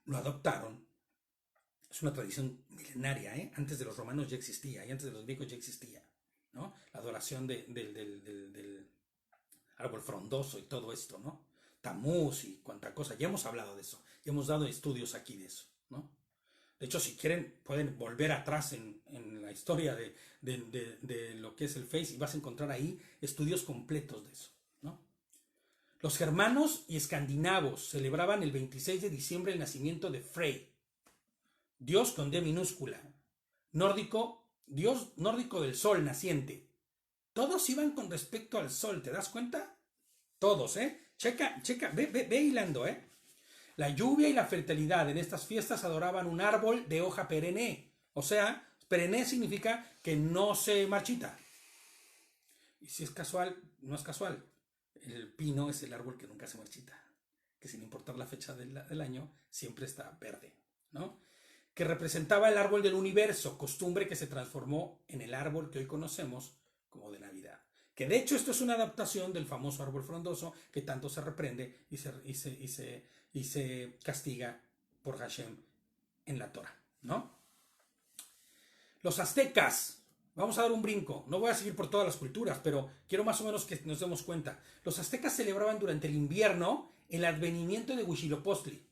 lo adoptaron. Es una tradición milenaria, ¿eh? Antes de los romanos ya existía, y antes de los griegos ya existía, ¿no? La adoración del árbol frondoso y todo esto, ¿no? Tamuz y cuanta cosa. Ya hemos hablado de eso, ya hemos dado estudios aquí de eso, ¿no? De hecho, si quieren, pueden volver atrás en la historia de lo que es el Face y vas a encontrar ahí estudios completos de eso, ¿no? Los germanos y escandinavos celebraban el 26 de diciembre el nacimiento de Frey, dios con D minúscula, nórdico, dios nórdico del sol naciente. Todos iban con respecto al sol, ¿te das cuenta? Todos, ¿eh? Checa, ve hilando, ¿eh? La lluvia y la fertilidad. En estas fiestas adoraban un árbol de hoja perenne. O sea, perenne significa que no se marchita. Y si es casual, no es casual. El pino es el árbol que nunca se marchita. Que sin importar la fecha del año, siempre está verde, ¿no? Que representaba el árbol del universo, costumbre que se transformó en el árbol que hoy conocemos como de Navidad. Que de hecho esto es una adaptación del famoso árbol frondoso que tanto se reprende y se castiga por Hashem en la Torah, ¿no? Los aztecas, vamos a dar un brinco, no voy a seguir por todas las culturas, pero quiero más o menos que nos demos cuenta. Los aztecas celebraban durante el invierno el advenimiento de Huitzilopochtli.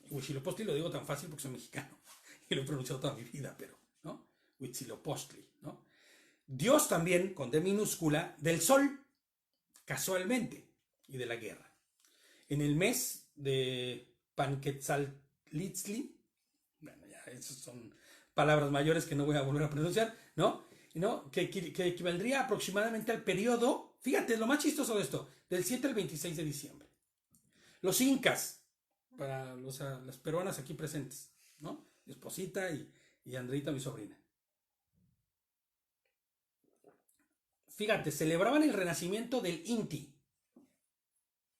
Huitzilopochtli lo digo tan fácil porque soy mexicano y lo he pronunciado toda mi vida, pero, ¿no? Huitzilopochtli, ¿no? Dios también, con D minúscula, del sol, casualmente, y de la guerra. En el mes de Panquetzalitzli, bueno, ya esas son palabras mayores que no voy a volver a pronunciar, ¿no? Que equivaldría aproximadamente al periodo, fíjate, lo más chistoso de esto, del 7 al 26 de diciembre. Los incas, para las peruanas aquí presentes, ¿no? Mi esposita y Andreita, mi sobrina. Fíjate, celebraban el renacimiento del Inti,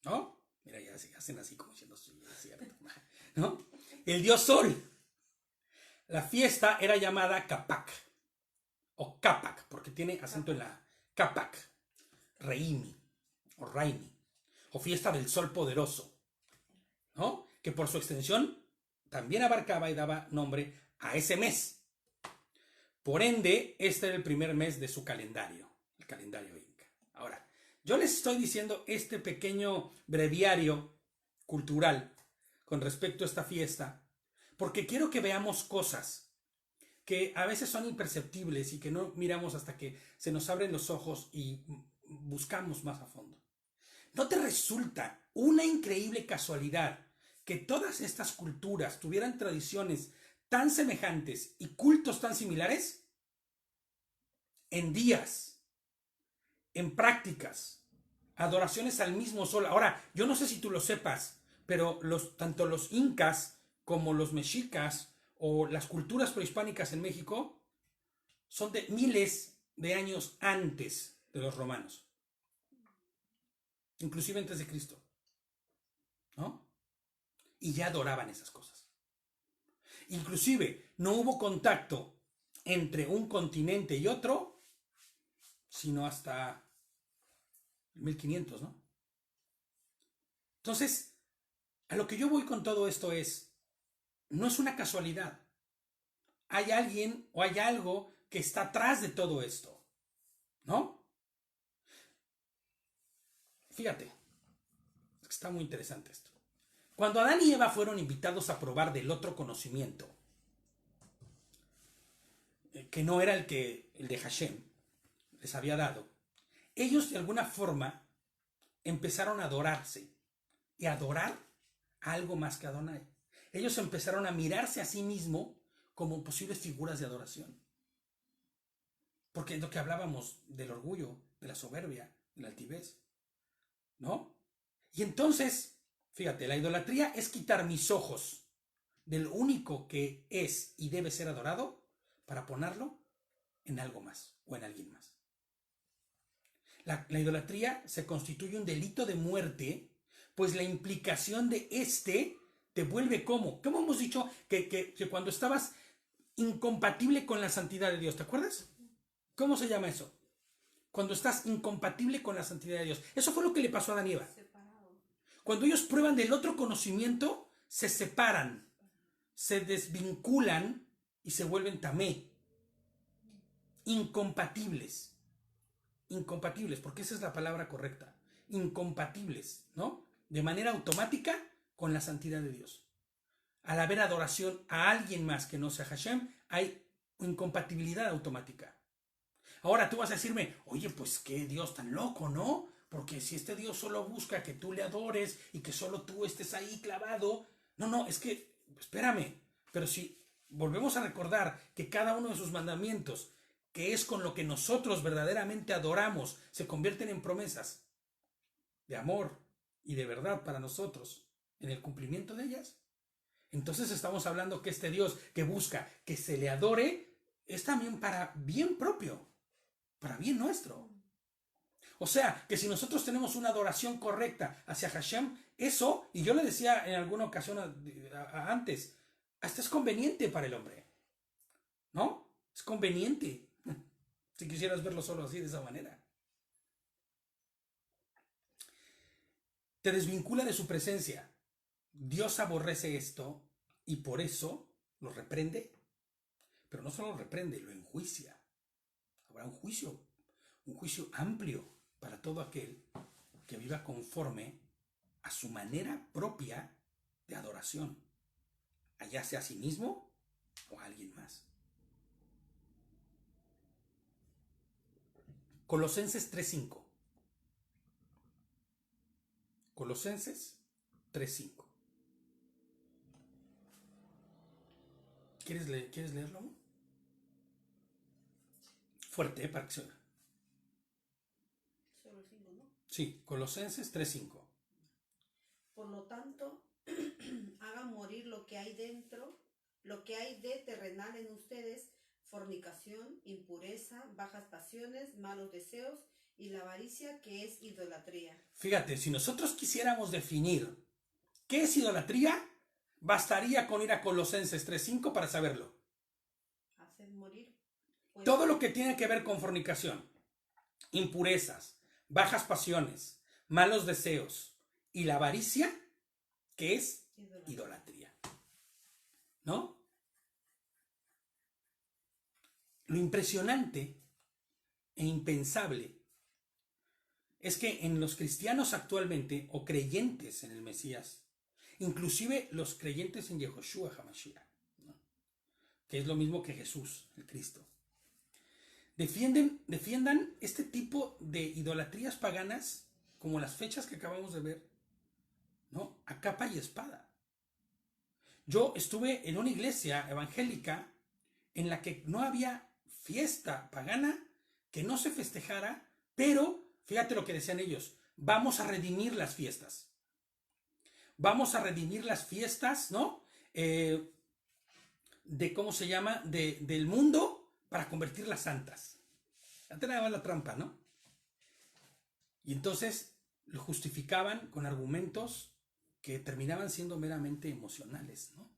¿no? Mira, ya se hacen así como diciendo, sí, es cierto, ¿no? El dios Sol. La fiesta era llamada Capac, o Capac, porque tiene acento en la Capac, Reimi, o Raimi, o fiesta del Sol Poderoso, ¿no? Que por su extensión también abarcaba y daba nombre a ese mes. Por ende, este era el primer mes de su calendario, el calendario inca. Ahora, yo les estoy diciendo este pequeño breviario cultural con respecto a esta fiesta, porque quiero que veamos cosas que a veces son imperceptibles y que no miramos hasta que se nos abren los ojos y buscamos más a fondo. ¿No te resulta una increíble casualidad que todas estas culturas tuvieran tradiciones tan semejantes y cultos tan similares? En días, en prácticas, adoraciones al mismo sol. Ahora, yo no sé si tú lo sepas, pero tanto los incas como los mexicas o las culturas prehispánicas en México son de miles de años antes de los romanos, inclusive antes de Cristo, ¿no? Y ya adoraban esas cosas. Inclusive no hubo contacto entre un continente y otro sino hasta 1500, ¿no? Entonces, a lo que yo voy con todo esto no es una casualidad. Hay alguien o hay algo que está atrás de todo esto, ¿no? Fíjate, está muy interesante esto. Cuando Adán y Eva fueron invitados a probar del otro conocimiento, que no era el de Hashem les había dado, ellos de alguna forma empezaron a adorarse y a adorar a algo más que Adonai. Ellos empezaron a mirarse a sí mismos como posibles figuras de adoración. Porque es lo que hablábamos del orgullo, de la soberbia, de la altivez, ¿no? Y entonces, fíjate, la idolatría es quitar mis ojos del único que es y debe ser adorado para ponerlo en algo más o en alguien más. La idolatría se constituye un delito de muerte, pues la implicación de este te vuelve como hemos dicho que cuando estabas incompatible con la santidad de Dios, ¿te acuerdas? ¿Cómo se llama eso? Cuando estás incompatible con la santidad de Dios. Eso fue lo que le pasó a Adán y Eva. Cuando ellos prueban del otro conocimiento, se separan, se desvinculan y se vuelven tamé. Incompatibles. Incompatibles, porque esa es la palabra correcta. Incompatibles, ¿no? De manera automática con la santidad de Dios. Al haber adoración a alguien más que no sea Hashem, hay incompatibilidad automática. Ahora tú vas a decirme, oye, pues qué Dios tan loco, ¿no? Porque si este Dios solo busca que tú le adores y que solo tú estés ahí clavado. No, es que, espérame, pero si volvemos a recordar que cada uno de sus mandamientos, que es con lo que nosotros verdaderamente adoramos, se convierten en promesas de amor y de verdad para nosotros, en el cumplimiento de ellas, entonces estamos hablando que este Dios que busca que se le adore es también para bien propio, para bien nuestro. O sea, que si nosotros tenemos una adoración correcta hacia Hashem, eso, y yo le decía en alguna ocasión antes, hasta es conveniente para el hombre, ¿no? Es conveniente, si quisieras verlo solo así, de esa manera. Te desvincula de su presencia. Dios aborrece esto y por eso lo reprende, pero no solo lo reprende, lo enjuicia. Habrá un juicio amplio para todo aquel que viva conforme a su manera propia de adoración, allá sea a sí mismo o a alguien más. Colosenses 3:5. Colosenses 3:5. ¿Quieres leerlo? Fuerte, para que se oiga. Solo el 5, ¿no? Sí, Colosenses 3:5. Por lo tanto, hagan morir lo que hay dentro, lo que hay de terrenal en ustedes: fornicación, impureza, bajas pasiones, malos deseos y la avaricia, que es idolatría. Fíjate, si nosotros quisiéramos definir qué es idolatría, bastaría con ir a Colosenses 3:5 para saberlo. Hacer morir. Pues, todo lo que tiene que ver con fornicación, impurezas, bajas pasiones, malos deseos y la avaricia, que es idolatría. ¿No? Lo impresionante e impensable es que en los cristianos actualmente, o creyentes en el Mesías, inclusive los creyentes en Yehoshua HaMashiach, ¿no?, que es lo mismo que Jesús, el Cristo, defiendan este tipo de idolatrías paganas, como las fechas que acabamos de ver, ¿no?, a capa y espada. Yo estuve en una iglesia evangélica en la que no había fiesta pagana que no se festejara, pero fíjate lo que decían ellos: vamos a redimir las fiestas. Vamos a redimir las fiestas, ¿no? De cómo se llama, del mundo, para convertirlas santas. Antes nada más la trampa, ¿no? Y entonces lo justificaban con argumentos que terminaban siendo meramente emocionales, ¿no?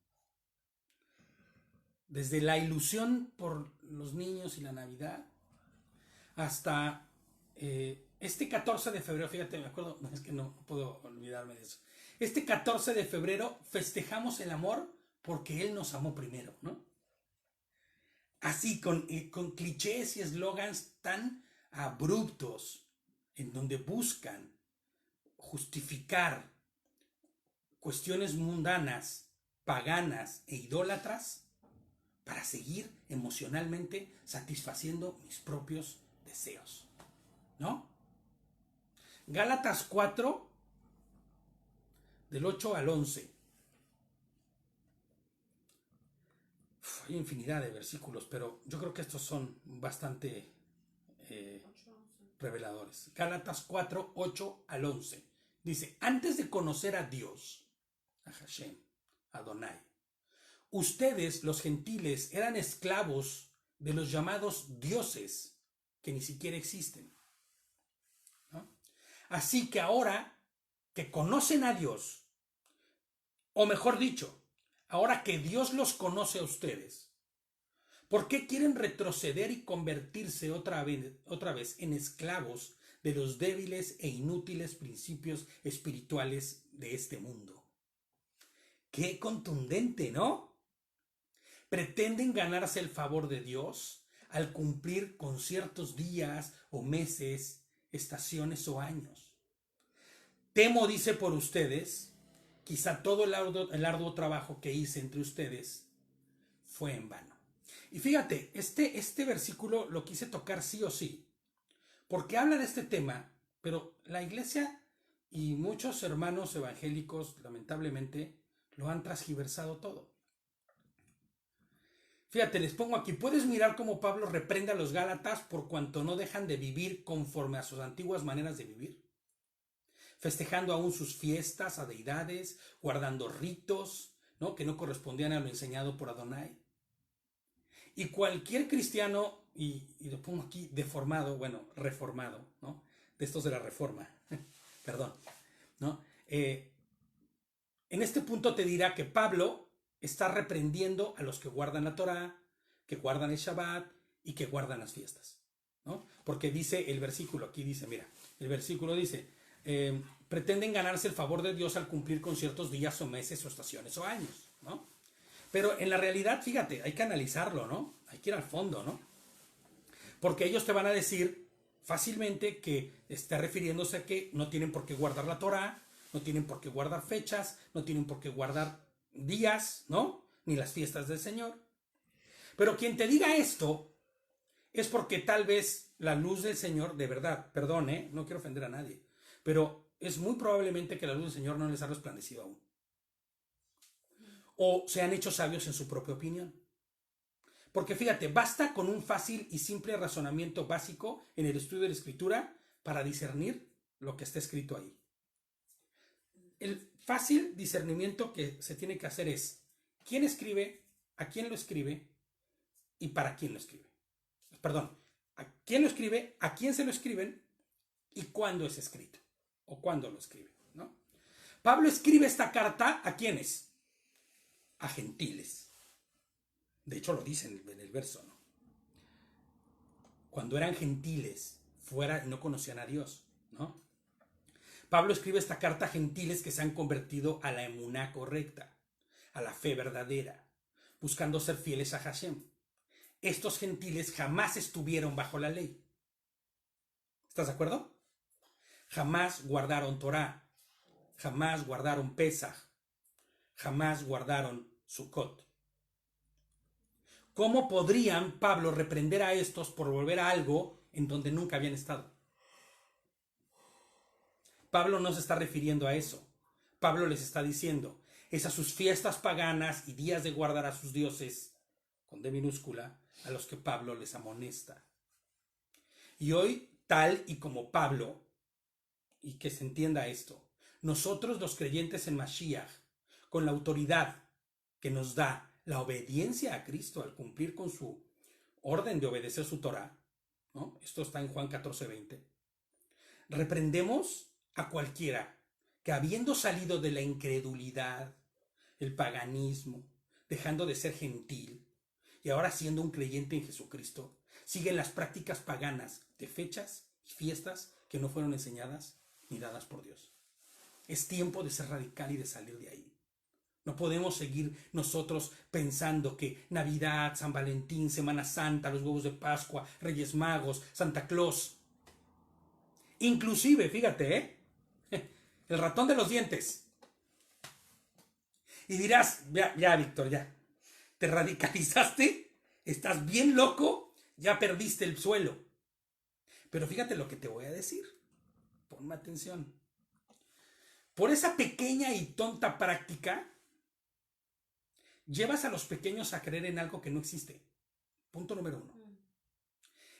Desde la ilusión por los niños y la Navidad hasta este 14 de febrero, fíjate, me acuerdo, es que no puedo olvidarme de eso. Este 14 de febrero festejamos el amor porque Él nos amó primero, ¿no? Así, con clichés y eslogans tan abruptos, en donde buscan justificar cuestiones mundanas, paganas e idólatras para seguir emocionalmente satisfaciendo mis propios deseos, ¿no? Gálatas 4, del 8 al 11. Hay infinidad de versículos, pero yo creo que estos son bastante reveladores. Gálatas 4, 8 al 11. Dice, antes de conocer a Dios, a Hashem, a Adonai, ustedes, los gentiles, eran esclavos de los llamados dioses que ni siquiera existen, ¿no? Así que ahora que conocen a Dios, o mejor dicho, ahora que Dios los conoce a ustedes, ¿por qué quieren retroceder y convertirse otra vez en esclavos de los débiles e inútiles principios espirituales de este mundo? ¡Qué contundente!, ¿no? Pretenden ganarse el favor de Dios al cumplir con ciertos días o meses, estaciones o años. Temo, dice, por ustedes, quizá todo el arduo trabajo que hice entre ustedes fue en vano. Y fíjate, este versículo lo quise tocar sí o sí, porque habla de este tema, pero la iglesia y muchos hermanos evangélicos, lamentablemente, lo han transgiversado todo. Fíjate, les pongo aquí, puedes mirar cómo Pablo reprende a los Gálatas por cuanto no dejan de vivir conforme a sus antiguas maneras de vivir, festejando aún sus fiestas a deidades, guardando ritos, ¿no?, que no correspondían a lo enseñado por Adonai. Y cualquier cristiano, y lo pongo aquí deformado, bueno, reformado, ¿no?, de estos de la reforma, perdón, ¿no? En este punto te dirá que Pablo está reprendiendo a los que guardan la Torá, que guardan el Shabbat y que guardan las fiestas, ¿no? Porque dice el versículo, aquí dice, mira, el versículo dice, pretenden ganarse el favor de Dios al cumplir con ciertos días o meses o estaciones o años, ¿no? Pero en la realidad, fíjate, hay que analizarlo, ¿no? Hay que ir al fondo, ¿no? Porque ellos te van a decir fácilmente que está refiriéndose a que no tienen por qué guardar la Torá, no tienen por qué guardar fechas, no tienen por qué guardar días, ¿no?, ni las fiestas del Señor. Pero quien te diga esto es porque tal vez la luz del Señor, de verdad, perdón, no quiero ofender a nadie, pero es muy probablemente que la luz del Señor no les ha resplandecido aún. O se han hecho sabios en su propia opinión. Porque fíjate, basta con un fácil y simple razonamiento básico en el estudio de la Escritura para discernir lo que está escrito ahí. El fácil discernimiento que se tiene que hacer es quién escribe, a quién lo escribe y para quién lo escribe. Perdón, a quién lo escribe, a quién se lo escriben y cuándo es escrito o cuándo lo escribe, ¿no? Pablo escribe esta carta ¿a quiénes? A gentiles. De hecho lo dice en el verso, ¿no? Cuando eran gentiles, fuera y no conocían a Dios, ¿no? Pablo escribe esta carta a gentiles que se han convertido a la emuná correcta, a la fe verdadera, buscando ser fieles a Hashem. Estos gentiles jamás estuvieron bajo la ley. ¿Estás de acuerdo? Jamás guardaron Torá, jamás guardaron Pesaj, jamás guardaron Sukkot. ¿Cómo podrían, Pablo, reprender a estos por volver a algo en donde nunca habían estado? Pablo no se está refiriendo a eso. Pablo les está diciendo, es a sus fiestas paganas y días de guardar a sus dioses, con D minúscula, a los que Pablo les amonesta. Y hoy, tal y como Pablo, y que se entienda esto, nosotros los creyentes en Mashiach, con la autoridad que nos da la obediencia a Cristo al cumplir con su orden de obedecer su Torah, ¿no? Esto está en Juan 14:20. Reprendemos a cualquiera que habiendo salido de la incredulidad, el paganismo, dejando de ser gentil y ahora siendo un creyente en Jesucristo, siguen las prácticas paganas de fechas y fiestas que no fueron enseñadas ni dadas por Dios. Es tiempo de ser radical y de salir de ahí. No podemos seguir nosotros pensando que Navidad, San Valentín, Semana Santa, los huevos de Pascua, Reyes Magos, Santa Claus. Inclusive, fíjate, el ratón de los dientes. Y dirás, ya Víctor, ya. ¿Te radicalizaste? ¿Estás bien loco? Ya perdiste el suelo. Pero fíjate lo que te voy a decir. Ponme atención. Por esa pequeña y tonta práctica, llevas a los pequeños a creer en algo que no existe. Punto número 1.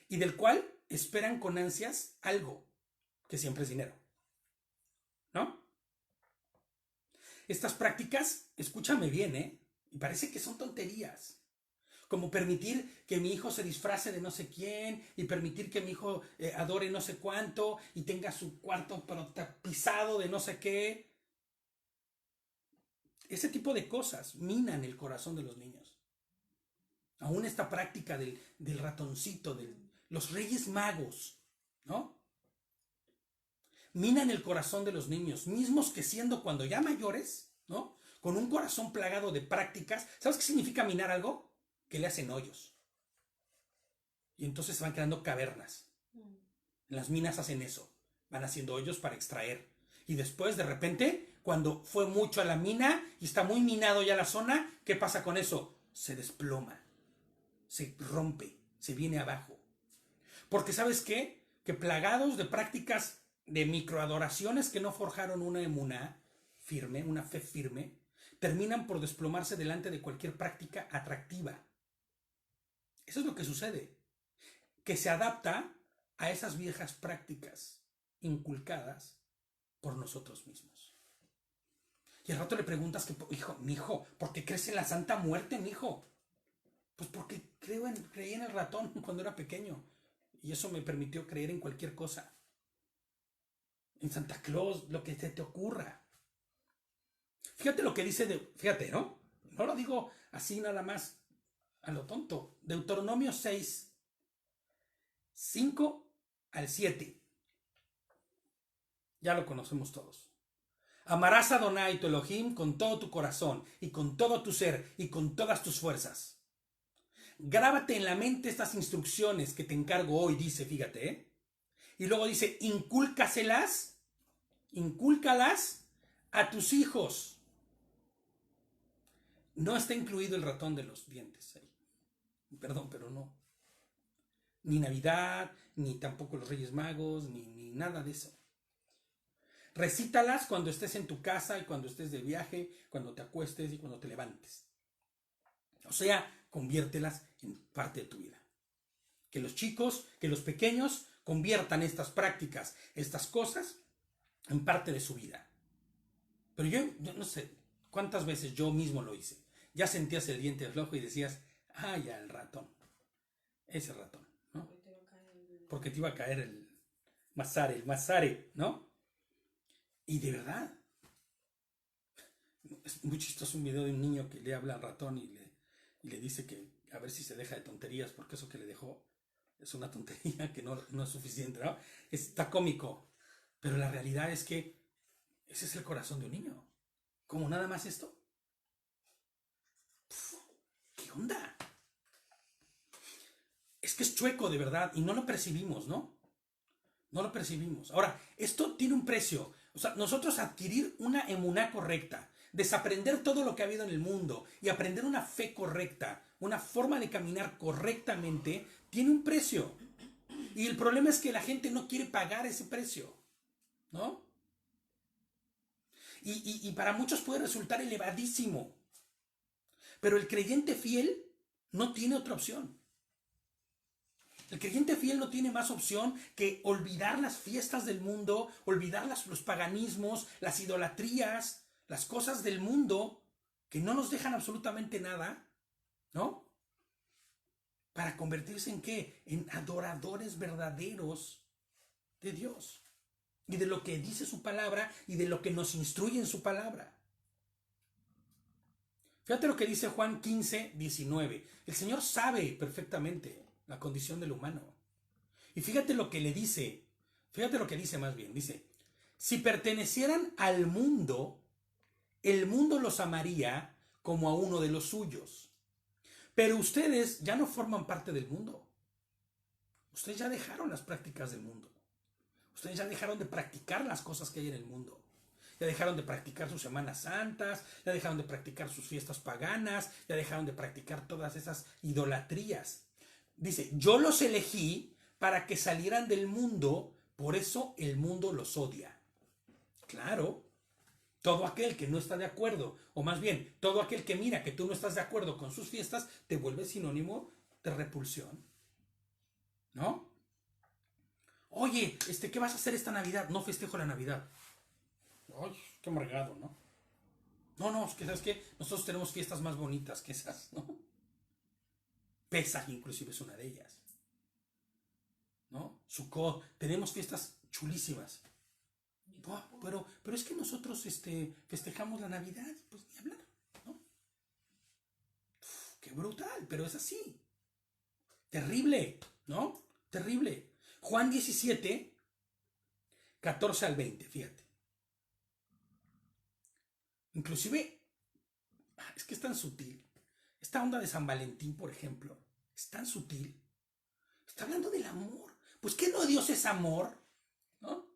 Y del cual esperan con ansias algo, que siempre es dinero, ¿no? Estas prácticas, escúchame bien, y parece que son tonterías. Como permitir que mi hijo se disfrace de no sé quién, y permitir que mi hijo adore no sé cuánto, y tenga su cuarto pero tapizado de no sé qué. Ese tipo de cosas minan el corazón de los niños. Aún esta práctica del ratoncito, de los Reyes Magos, ¿no? Minan el corazón de los niños, mismos que siendo cuando ya mayores, ¿no? Con un corazón plagado de prácticas. ¿Sabes qué significa minar algo? Que le hacen hoyos. Y entonces se van creando cavernas. En las minas hacen eso. Van haciendo hoyos para extraer. Y después, de repente, cuando fue mucho a la mina y está muy minado ya la zona, ¿qué pasa con eso? Se desploma. Se rompe. Se viene abajo. Porque ¿sabes qué? Que plagados de prácticas de microadoraciones que no forjaron una emuná firme, una fe firme, terminan por desplomarse delante de cualquier práctica atractiva. Eso es lo que sucede. Que se adapta a esas viejas prácticas inculcadas por nosotros mismos. Y al rato le preguntas que, hijo, mi hijo, ¿por qué crees en la Santa Muerte, mi hijo? Pues porque creí en el ratón cuando era pequeño. Y eso me permitió creer en cualquier cosa. En Santa Claus, lo que se te ocurra. Fíjate lo que dice, fíjate, ¿no? No lo digo así nada más a lo tonto. Deuteronomio 6, 5 al 7. Ya lo conocemos todos. Amarás a Adonai tu Elohim con todo tu corazón y con todo tu ser y con todas tus fuerzas. Grábate en la mente estas instrucciones que te encargo hoy, dice, fíjate, Y luego dice, incúlcalas a tus hijos. No está incluido el ratón de los dientes ahí. Perdón, pero no. Ni Navidad, ni tampoco los Reyes Magos, ni nada de eso. Recítalas cuando estés en tu casa y cuando estés de viaje, cuando te acuestes y cuando te levantes. O sea, conviértelas en parte de tu vida. Que los chicos, que los pequeños conviertan estas prácticas, estas cosas, en parte de su vida. Pero yo no sé cuántas veces yo mismo lo hice. Ya sentías el diente flojo y decías, ya el ratón. Ese ratón, ¿no? Porque te iba a caer el mazare, ¿no? Y de verdad, es muy chistoso un video de un niño que le habla al ratón y le dice que a ver si se deja de tonterías, porque eso que le dejó es una tontería que no es suficiente, ¿no? Está cómico, pero la realidad es que ese es el corazón de un niño. ¿Cómo nada más esto? ¿Qué onda? Es que es chueco de verdad y no lo percibimos, ¿no? No lo percibimos. Ahora, esto tiene un precio. O sea, nosotros adquirir una emuná correcta, desaprender todo lo que ha habido en el mundo y aprender una fe correcta, una forma de caminar correctamente, tiene un precio. Y el problema es que la gente no quiere pagar ese precio, ¿no? Y para muchos puede resultar elevadísimo. Pero el creyente fiel no tiene otra opción. El creyente fiel no tiene más opción que olvidar las fiestas del mundo, olvidar los paganismos, las idolatrías, las cosas del mundo que no nos dejan absolutamente nada, ¿no? Para convertirse en ¿qué? En adoradores verdaderos de Dios y de lo que dice su palabra y de lo que nos instruye en su palabra. Fíjate lo que dice Juan 15, 19. El Señor sabe perfectamente la condición del humano. Y fíjate lo que le dice, fíjate lo que dice más bien, dice, si pertenecieran al mundo, el mundo los amaría como a uno de los suyos. Pero ustedes ya no forman parte del mundo. Ustedes ya dejaron las prácticas del mundo. Ustedes ya dejaron de practicar las cosas que hay en el mundo. Ya dejaron de practicar sus Semanas Santas, ya dejaron de practicar sus fiestas paganas, ya dejaron de practicar todas esas idolatrías. Dice, yo los elegí para que salieran del mundo, por eso el mundo los odia. Claro, todo aquel que no está de acuerdo, o más bien, todo aquel que mira que tú no estás de acuerdo con sus fiestas, te vuelve sinónimo de repulsión. ¿No? Oye, ¿qué vas a hacer esta Navidad? No festejo la Navidad. Ay, qué amargado, ¿no? No, es que, ¿sabes qué? Nosotros tenemos fiestas más bonitas que esas, ¿no? Pesaj inclusive es una de ellas, ¿no? Sukkot, tenemos fiestas chulísimas. Oh, pero es que nosotros festejamos la Navidad, pues ni hablar, ¿no? Uf, qué brutal, pero es así. Terrible, ¿no? Terrible. Juan 17, 14 al 20, fíjate. Inclusive, es que es tan sutil. Esta onda de San Valentín, por ejemplo, es tan sutil. Está hablando del amor. Pues ¿qué no Dios es amor? ¿No?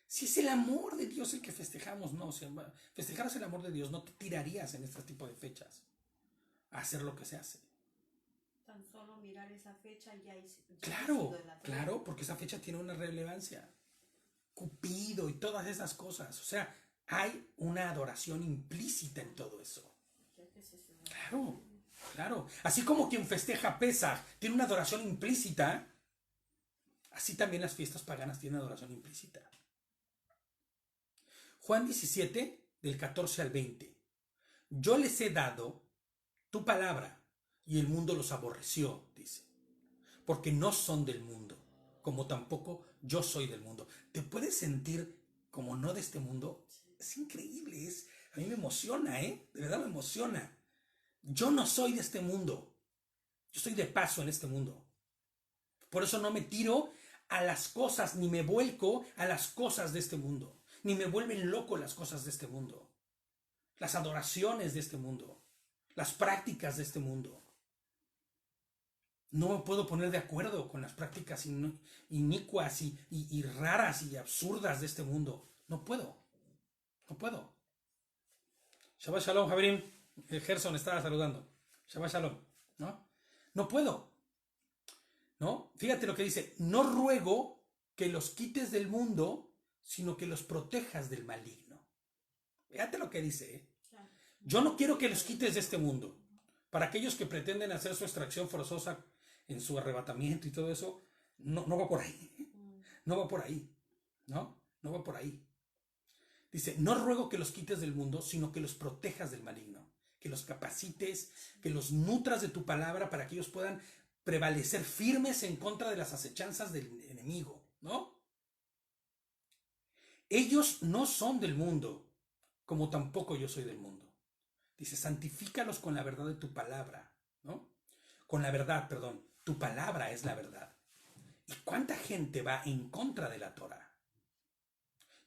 Si es el amor de Dios el que festejamos, no. Si festejaras el amor de Dios, no te tirarías en este tipo de fechas a hacer lo que se hace. Tan solo mirar esa fecha ya es... Claro, porque esa fecha tiene una relevancia. Cupido y todas esas cosas. O sea, hay una adoración implícita en todo eso. Claro. Así como quien festeja Pesaj tiene una adoración implícita, así también las fiestas paganas tienen adoración implícita. Juan 17, del 14 al 20. Yo les he dado tu palabra y el mundo los aborreció, dice, porque no son del mundo, como tampoco yo soy del mundo. ¿Te puedes sentir como no de este mundo? Es increíble, a mí me emociona, de verdad me emociona. Yo no soy de este mundo, yo estoy de paso en este mundo. Por eso no me tiro a las cosas, ni me vuelco a las cosas de este mundo, ni me vuelven loco las cosas de este mundo, las adoraciones de este mundo, las prácticas de este mundo. No me puedo poner de acuerdo con las prácticas inicuas y raras y absurdas de este mundo. No puedo. Shabbat Shalom, Javier. Gerson estaba saludando. Shabbat Shalom. No puedo. ¿No? Fíjate lo que dice. No ruego que los quites del mundo, sino que los protejas del maligno. Fíjate lo que dice. Yo no quiero que los quites de este mundo. Para aquellos que pretenden hacer su extracción forzosa en su arrebatamiento y todo eso, no va por ahí. No va por ahí. No va por ahí. Dice, no ruego que los quites del mundo, sino que los protejas del maligno. Que los capacites, que los nutras de tu palabra para que ellos puedan prevalecer firmes en contra de las acechanzas del enemigo, ¿no? Ellos no son del mundo, como tampoco yo soy del mundo. Dice, santifícalos con la verdad de tu palabra, ¿no? Con la verdad, perdón, tu palabra es la verdad. ¿Y cuánta gente va en contra de la Torah?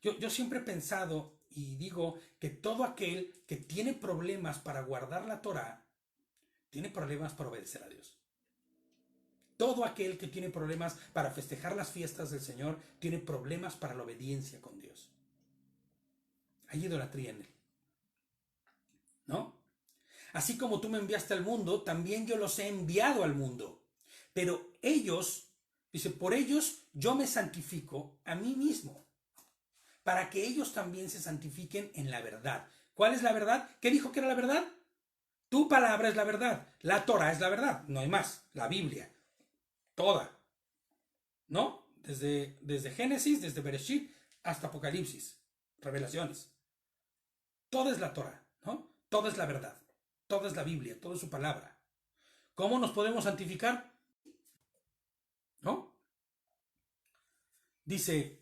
Yo siempre he pensado y digo que todo aquel que tiene problemas para guardar la Torah, tiene problemas para obedecer a Dios. Todo aquel que tiene problemas para festejar las fiestas del Señor, tiene problemas para la obediencia con Dios. Hay idolatría en él. ¿No? Así como tú me enviaste al mundo, también yo los he enviado al mundo. Pero ellos, dice, por ellos yo me santifico a mí mismo, para que ellos también se santifiquen en la verdad. ¿Cuál es la verdad? ¿Qué dijo que era la verdad? Tu palabra es la verdad. La Torah es la verdad. No hay más. La Biblia. Toda. ¿No? Desde Génesis, desde Bereshit hasta Apocalipsis. Revelaciones. Toda es la Torah, ¿no? Toda es la verdad. Toda es la Biblia. Toda es su palabra. ¿Cómo nos podemos santificar? ¿No? Dice,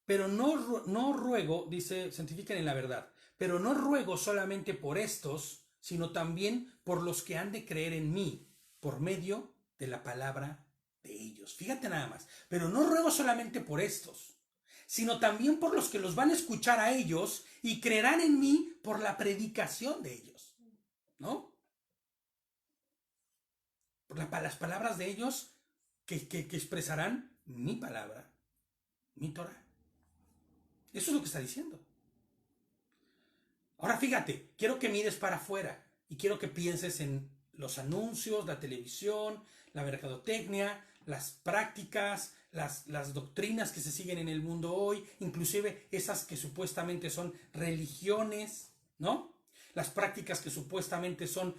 pero no ruego, dice, santifiquen en la verdad, pero no ruego solamente por estos, sino también por los que han de creer en mí, por medio de la palabra de ellos. Fíjate nada más, pero no ruego solamente por estos, sino también por los que los van a escuchar a ellos y creerán en mí por la predicación de ellos, ¿no? Por las palabras de ellos que expresarán mi palabra, mi Torah. Eso es lo que está diciendo. Ahora fíjate, quiero que mires para afuera y quiero que pienses en los anuncios, la televisión, la mercadotecnia, las prácticas, las doctrinas que se siguen en el mundo hoy, inclusive esas que supuestamente son religiones, ¿no? Las prácticas que supuestamente son,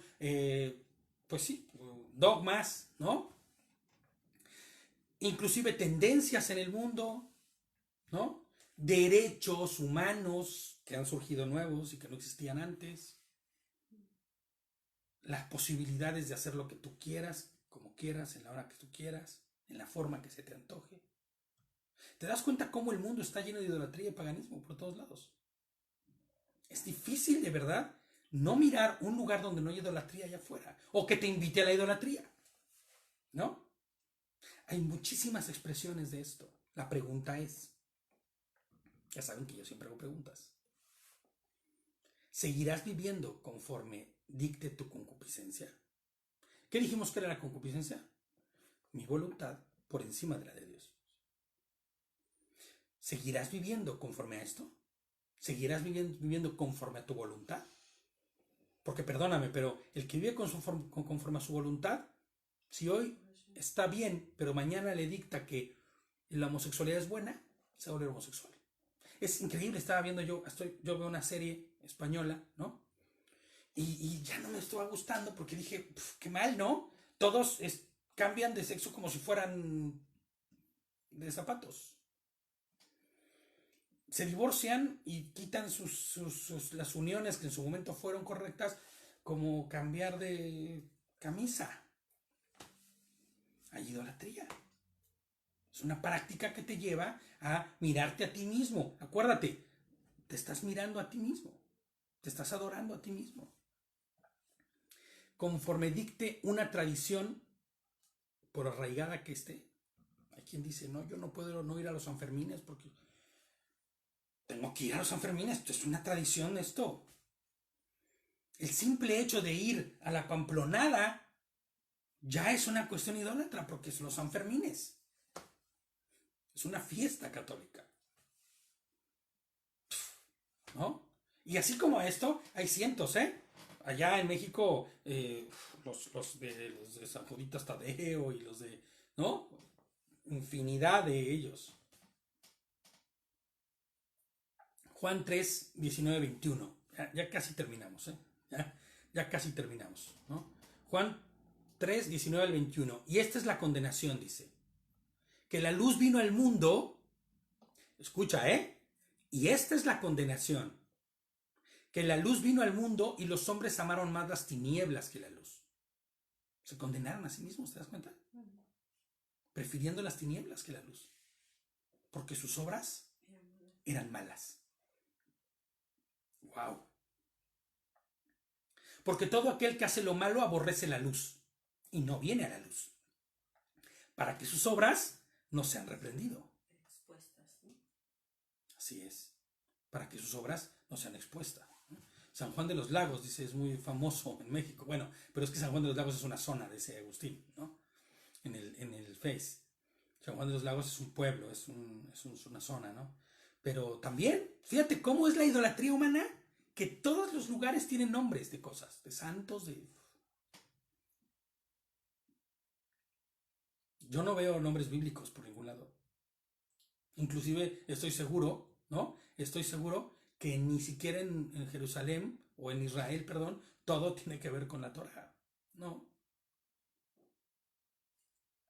pues sí, dogmas, ¿no? inclusive tendencias en el mundo, ¿no? Derechos humanos que han surgido nuevos y que no existían antes, las posibilidades de hacer lo que tú quieras, como quieras, en la hora que tú quieras, en la forma que se te antoje. ¿Te das cuenta cómo el mundo está lleno de idolatría y paganismo por todos lados? Es difícil, de verdad, no mirar un lugar donde no hay idolatría allá afuera, o que te invite a la idolatría, ¿no? Hay muchísimas expresiones de esto. La pregunta es, ya saben que yo siempre hago preguntas, ¿seguirás viviendo conforme dicte tu concupiscencia? ¿Qué dijimos que era la concupiscencia? Mi voluntad por encima de la de Dios. ¿Seguirás viviendo conforme a esto? ¿Seguirás viviendo conforme a tu voluntad? Porque perdóname, pero el que vive conforme a su voluntad, si hoy está bien, pero mañana le dicta que la homosexualidad es buena, se va a volver homosexual. Es increíble, estaba viendo yo veo una serie española, ¿no? Y ya no me estaba gustando porque dije, qué mal, ¿no? Todos cambian de sexo como si fueran de zapatos. Se divorcian y quitan las uniones que en su momento fueron correctas, como cambiar de camisa. Hay idolatría. Es una práctica que te lleva a mirarte a ti mismo. Acuérdate, te estás mirando a ti mismo. Te estás adorando a ti mismo. Conforme dicte una tradición, por arraigada que esté. Hay quien dice, no, yo no puedo no ir a los Sanfermines porque tengo que ir a los Sanfermines. Esto es una tradición, esto. El simple hecho de ir a la Pamplonada ya es una cuestión idólatra porque son los Sanfermines. Es una fiesta católica, ¿no? Y así como esto, hay cientos, ¿eh? Allá en México, los de San Juditas Tadeo y los de, ¿no? Infinidad de ellos. Juan 3, 19, 21. Ya casi terminamos, ¿eh? Ya casi terminamos, ¿no? Juan 3, 19 al 21. Y esta es la condenación, dice. Que la luz vino al mundo. Escucha, ¿eh? Y esta es la condenación. Que la luz vino al mundo y los hombres amaron más las tinieblas que la luz. Se condenaron a sí mismos, ¿te das cuenta? Prefiriendo las tinieblas que la luz. Porque sus obras eran malas. Wow. Porque todo aquel que hace lo malo aborrece la luz y no viene a la luz, para que sus obras no sean reprendidas. Expuestas, ¿no? Así es, para que sus obras no sean expuestas. San Juan de los Lagos, dice, es muy famoso en México. Bueno, pero es que San Juan de los Lagos es una zona de ese Agustín, ¿no? En el Face. San Juan de los Lagos es un pueblo, es una zona, ¿no? Pero también, fíjate cómo es la idolatría humana, que todos los lugares tienen nombres de cosas, de santos, de... Yo no veo nombres bíblicos por ningún lado. Inclusive estoy seguro, ¿no? Estoy seguro que ni siquiera en Jerusalén, o en Israel, perdón, todo tiene que ver con la Torah. No.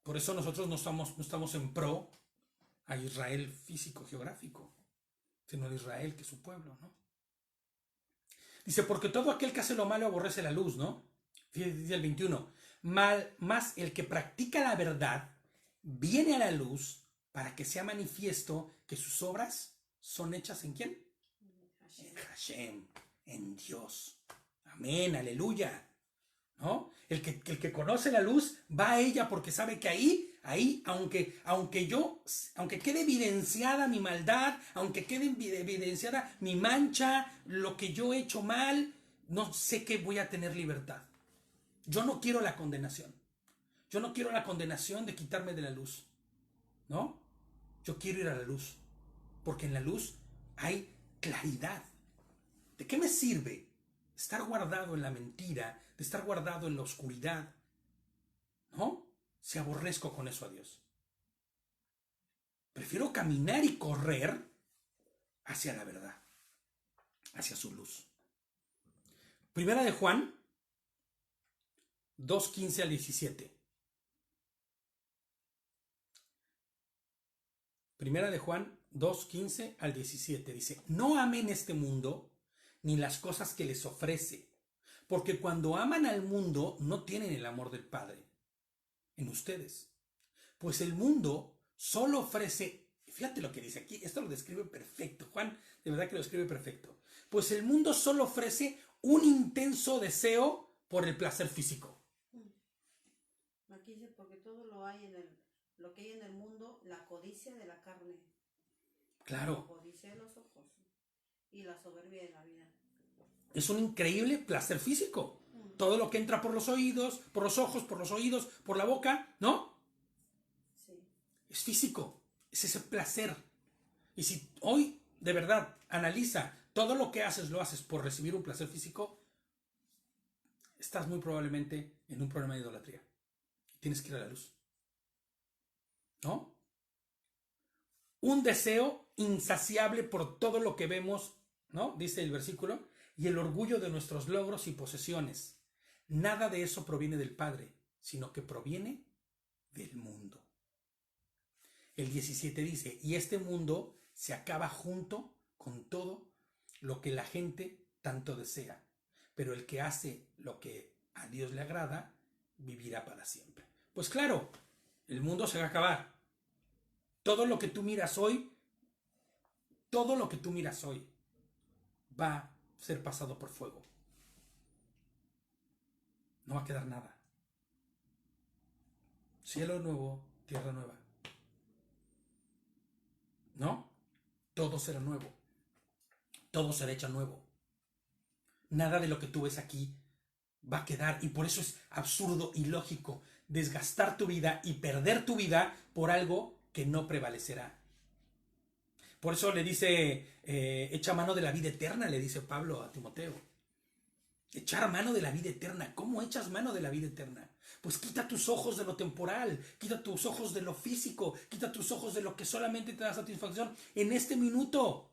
Por eso nosotros no estamos en pro a Israel físico, geográfico, sino a Israel, que es su pueblo, ¿no? Dice, porque todo aquel que hace lo malo aborrece la luz, ¿no? Dice el 21. Más el que practica la verdad viene a la luz para que sea manifiesto que sus obras son hechas ¿en quién? En Hashem, en Dios. Amén, aleluya. ¿No? El que conoce la luz va a ella porque sabe que ahí, aunque quede evidenciada mi maldad, aunque quede evidenciada mi mancha, lo que yo he hecho mal, no sé que voy a tener libertad. Yo no quiero la condenación. Yo no quiero la condenación de quitarme de la luz. ¿No? Yo quiero ir a la luz. Porque en la luz hay claridad. ¿De qué me sirve estar guardado en la mentira, de estar guardado en la oscuridad? ¿No? Si aborrezco con eso a Dios. Prefiero caminar y correr hacia la verdad, hacia su luz. Primera de Juan 2:15 al 17. Primera de Juan 2:15 al 17. Dice, no amen este mundo ni las cosas que les ofrece, porque cuando aman al mundo no tienen el amor del Padre en ustedes. Pues el mundo solo ofrece, fíjate lo que dice aquí, esto lo describe perfecto, Juan, de verdad que lo describe perfecto. Pues el mundo solo ofrece un intenso deseo por el placer físico. Aquí dice, porque todo lo que hay en el mundo, la codicia de la carne, Claro. la codicia de los ojos y la soberbia de la vida. Es un increíble placer físico. Todo lo que entra por los oídos, por los ojos, por los oídos, por la boca, ¿no? Sí. Es físico, es ese placer. Y si hoy, de verdad, analiza todo lo que haces, lo haces por recibir un placer físico, estás muy probablemente en un problema de idolatría. Tienes que ir a la luz. ¿No? Un deseo insaciable por todo lo que vemos, ¿no? Dice el versículo, y el orgullo de nuestros logros y posesiones. Nada de eso proviene del Padre, sino que proviene del mundo. El 17 dice, y este mundo se acaba junto con todo lo que la gente tanto desea, pero el que hace lo que a Dios le agrada, vivirá para siempre. Pues claro, el mundo se va a acabar. Todo lo que tú miras hoy va a ser pasado por fuego. No va a quedar nada. Cielo nuevo, tierra nueva. ¿No? Todo será nuevo. Todo será hecho nuevo. Nada de lo que tú ves aquí va a quedar, y por eso es absurdo y lógico desgastar tu vida y perder tu vida por algo que no prevalecerá. Por eso le dice, echa mano de la vida eterna, le dice Pablo a Timoteo. Echar mano de la vida eterna. ¿Cómo echas mano de la vida eterna? Pues quita tus ojos de lo temporal, quita tus ojos de lo físico, quita tus ojos de lo que solamente te da satisfacción en este minuto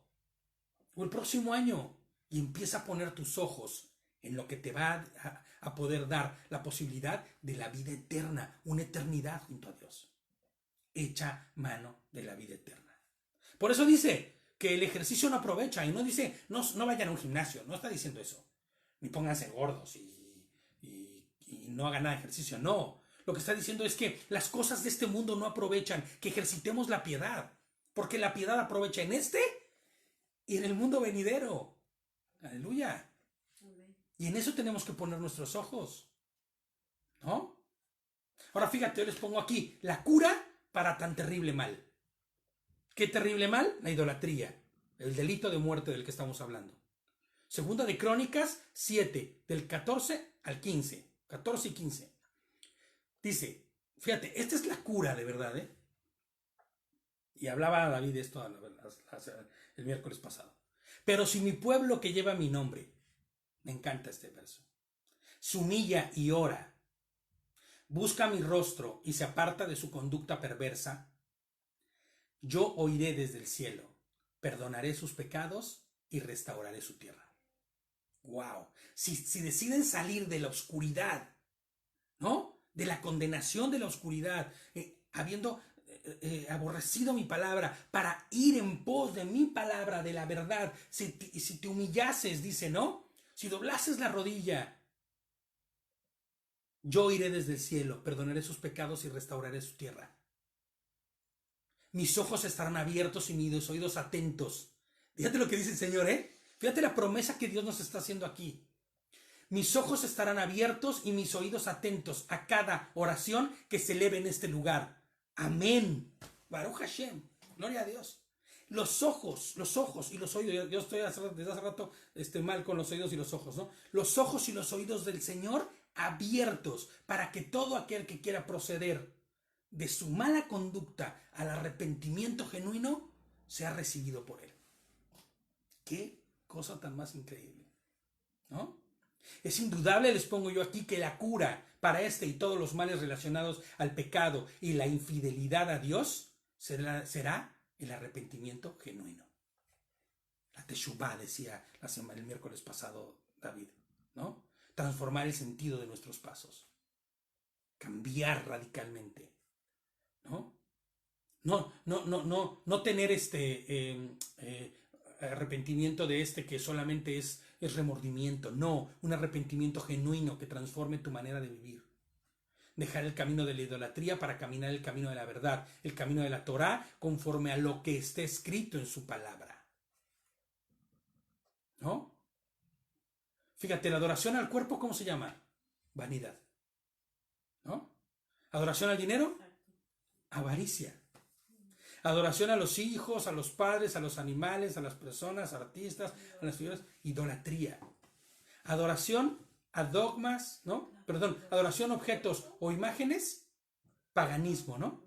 o el próximo año, y empieza a poner tus ojos en lo que te va a poder dar la posibilidad de la vida eterna, una eternidad junto a Dios. Echa mano de la vida eterna. Por eso dice que el ejercicio no aprovecha, y no dice no vayan a un gimnasio, no está diciendo eso, ni pónganse gordos y no hagan nada de ejercicio, no. Lo que está diciendo es que las cosas de este mundo no aprovechan, que ejercitemos la piedad, porque la piedad aprovecha en este y en el mundo venidero. Aleluya. Y en eso tenemos que poner nuestros ojos, ¿no? Ahora fíjate, yo les pongo aquí la cura para tan terrible mal. ¿Qué terrible mal? La idolatría, el delito de muerte del que estamos hablando. Segunda de Crónicas 7, del 14 al 15. 14 y 15. Dice, fíjate, esta es la cura de verdad, ¿eh? Y hablaba David de esto el miércoles pasado. Pero si mi pueblo que lleva mi nombre, me encanta este verso, se humilla y ora, busca mi rostro y se aparta de su conducta perversa, yo oiré desde el cielo, perdonaré sus pecados y restauraré su tierra. ¡Wow! Si deciden salir de la oscuridad, ¿no? De la condenación de la oscuridad, habiendo aborrecido mi palabra, para ir en pos de mi palabra, de la verdad, si te humillases, dice, ¿no? Si doblases la rodilla, yo iré desde el cielo, perdonaré sus pecados y restauraré su tierra. Mis ojos estarán abiertos y mis oídos atentos. Fíjate lo que dice el Señor, ¿eh? Fíjate la promesa que Dios nos está haciendo aquí. Mis ojos estarán abiertos y mis oídos atentos a cada oración que se eleve en este lugar. Amén. Baruch Hashem. Gloria a Dios. Los ojos y los oídos. Yo estoy desde hace rato mal con los oídos y los ojos, ¿no? Los ojos y los oídos del Señor abiertos para que todo aquel que quiera proceder de su mala conducta al arrepentimiento genuino sea recibido por Él. Qué cosa tan más increíble, ¿no? Es indudable, les pongo yo aquí, que la cura para este y todos los males relacionados al pecado y la infidelidad a Dios será el arrepentimiento genuino. La teshuvá, decía el miércoles pasado David, ¿no? Transformar el sentido de nuestros pasos. Cambiar radicalmente, ¿no? No tener arrepentimiento de que solamente es remordimiento. No, un arrepentimiento genuino que transforme tu manera de vivir. Dejar el camino de la idolatría para caminar el camino de la verdad, el camino de la Torá, conforme a lo que está escrito en su palabra. ¿No? Fíjate, la adoración al cuerpo, ¿cómo se llama? Vanidad. ¿No? Adoración al dinero, avaricia. Adoración a los hijos, a los padres, a los animales, a las personas, artistas, a las figuras, idolatría. Adoración a dogmas, ¿no? Perdón, adoración a objetos o imágenes, paganismo, ¿no?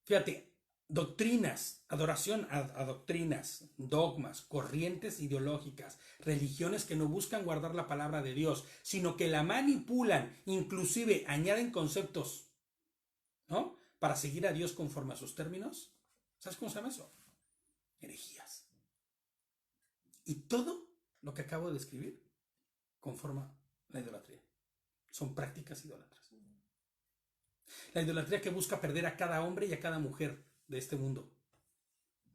Fíjate, doctrinas, adoración a doctrinas, dogmas, corrientes ideológicas, religiones que no buscan guardar la palabra de Dios, sino que la manipulan, inclusive añaden conceptos, ¿no? Para seguir a Dios conforme a sus términos. ¿Sabes cómo se llama eso? Herejías. Y todo lo que acabo de describir conforma la idolatría. Son prácticas idólatras. La idolatría que busca perder a cada hombre y a cada mujer de este mundo,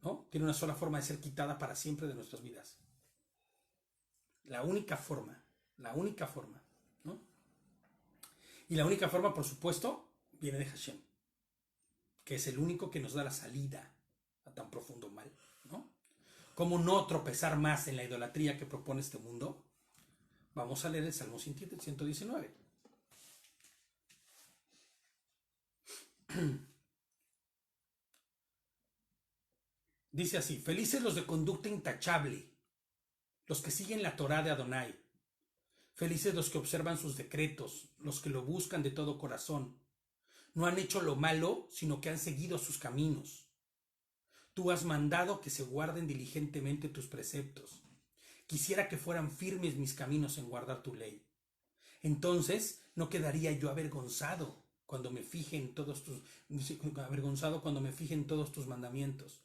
¿no? Tiene una sola forma de ser quitada para siempre de nuestras vidas. La única forma, ¿no? Y la única forma, por supuesto, viene de Hashem, que es el único que nos da la salida a tan profundo mal, ¿no? ¿Cómo no tropezar más en la idolatría que propone este mundo? Vamos a leer el Salmo 119. Dice así: felices los de conducta intachable, los que siguen la Torá de Adonai. Felices los que observan sus decretos, los que lo buscan de todo corazón. No han hecho lo malo, sino que han seguido sus caminos. Tú has mandado que se guarden diligentemente tus preceptos. Quisiera que fueran firmes mis caminos en guardar tu ley. Entonces no quedaría yo avergonzado cuando me fije en todos tus mandamientos.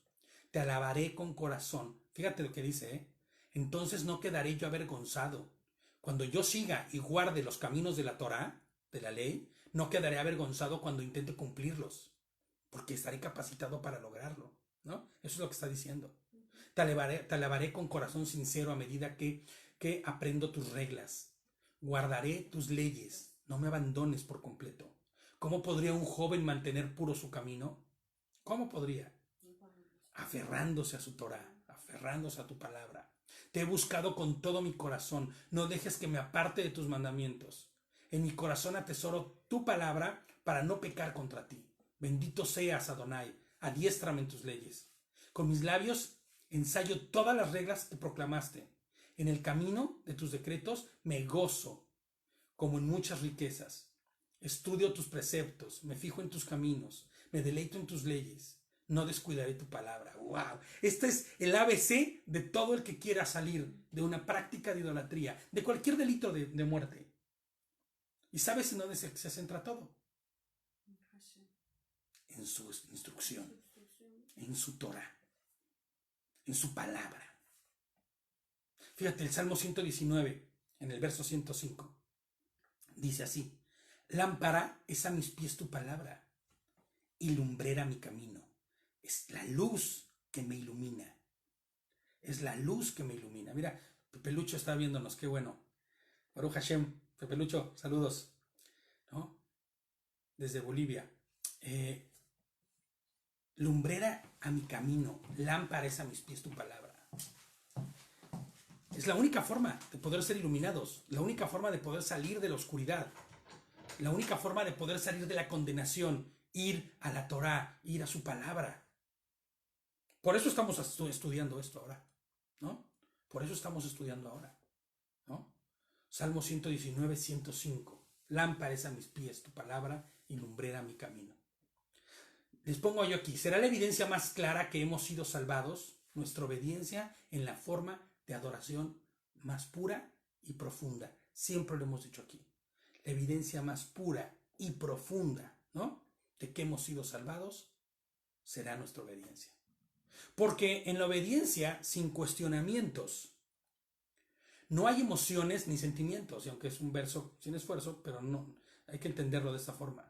Te alabaré con corazón. Fíjate lo que dice, ¿eh? Entonces no quedaré yo avergonzado. Cuando yo siga y guarde los caminos de la Torá, de la ley, no quedaré avergonzado cuando intente cumplirlos, porque estaré capacitado para lograrlo, ¿no? Eso es lo que está diciendo. Te alabaré con corazón sincero a medida que aprendo tus reglas. Guardaré tus leyes, no me abandones por completo. ¿Cómo podría un joven mantener puro su camino? ¿Cómo podría? Aferrándose a su Torá, aferrándose a tu palabra. Te he buscado con todo mi corazón, no dejes que me aparte de tus mandamientos. En mi corazón atesoro tu palabra para no pecar contra ti. Bendito seas, Adonai, adiéstrame en tus leyes. Con mis labios ensayo todas las reglas que proclamaste. En el camino de tus decretos me gozo, como en muchas riquezas. Estudio tus preceptos, me fijo en tus caminos, me deleito en tus leyes. No descuidaré tu palabra. ¡Wow! Este es el ABC de todo el que quiera salir de una práctica de idolatría, de cualquier delito de muerte. ¿Y sabes en dónde se centra todo? En su instrucción, en su Torah, en su palabra. Fíjate, el Salmo 119, en el verso 105, dice así: lámpara es a mis pies tu palabra y lumbrera mi camino. Es la luz que me ilumina. Es la luz que me ilumina. Mira, Pepe Lucho está viéndonos, qué bueno. Baruch Hashem, Pepe Lucho, saludos, ¿no? Desde Bolivia. Lumbrera a mi camino, lámpara es a mis pies tu palabra. Es la única forma de poder ser iluminados, la única forma de poder salir de la oscuridad, la única forma de poder salir de la condenación, ir a la Torá, ir a su palabra. Por eso estamos estudiando esto ahora, ¿no? Por eso estamos estudiando ahora, ¿no? Salmo 119, 105. Lámpara es a mis pies tu palabra y lumbrera mi camino. Les pongo yo aquí: será la evidencia más clara que hemos sido salvados, nuestra obediencia en la forma de adoración más pura y profunda. Siempre lo hemos dicho aquí. La evidencia más pura y profunda, ¿no?, de que hemos sido salvados será nuestra obediencia. Porque en la obediencia, sin cuestionamientos, no hay emociones ni sentimientos. Y aunque es un verso sin esfuerzo, pero no hay que entenderlo de esta forma.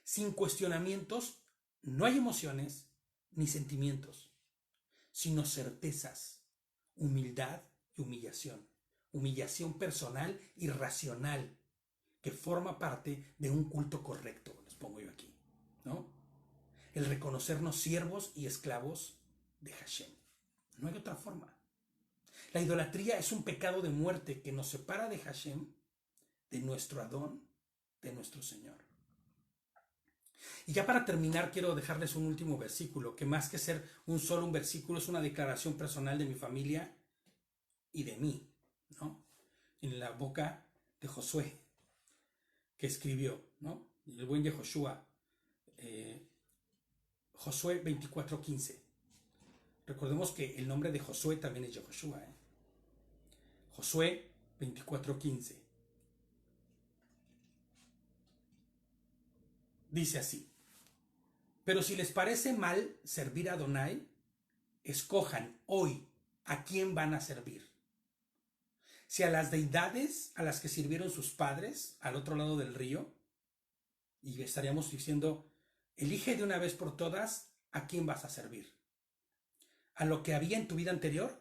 Sin cuestionamientos no hay emociones ni sentimientos, sino certezas, humildad y humillación. Humillación personal y racional que forma parte de un culto correcto, les pongo yo aquí, ¿no? El reconocernos siervos y esclavos de Hashem. No hay otra forma. La idolatría es un pecado de muerte que nos separa de Hashem, de nuestro Adón, de nuestro Señor. Y ya para terminar quiero dejarles un último versículo, que más que ser un versículo es una declaración personal de mi familia y de mí, ¿no? En la boca de Josué, que escribió, ¿no? El buen Yehoshua, Josué 24:15. Recordemos que el nombre de Josué también es Yehoshua, ¿eh? Josué 24:15. Dice así: pero si les parece mal servir a Adonai, escojan hoy a quién van a servir. Si a las deidades a las que sirvieron sus padres al otro lado del río, y estaríamos diciendo, elige de una vez por todas a quién vas a servir. A lo que había en tu vida anterior,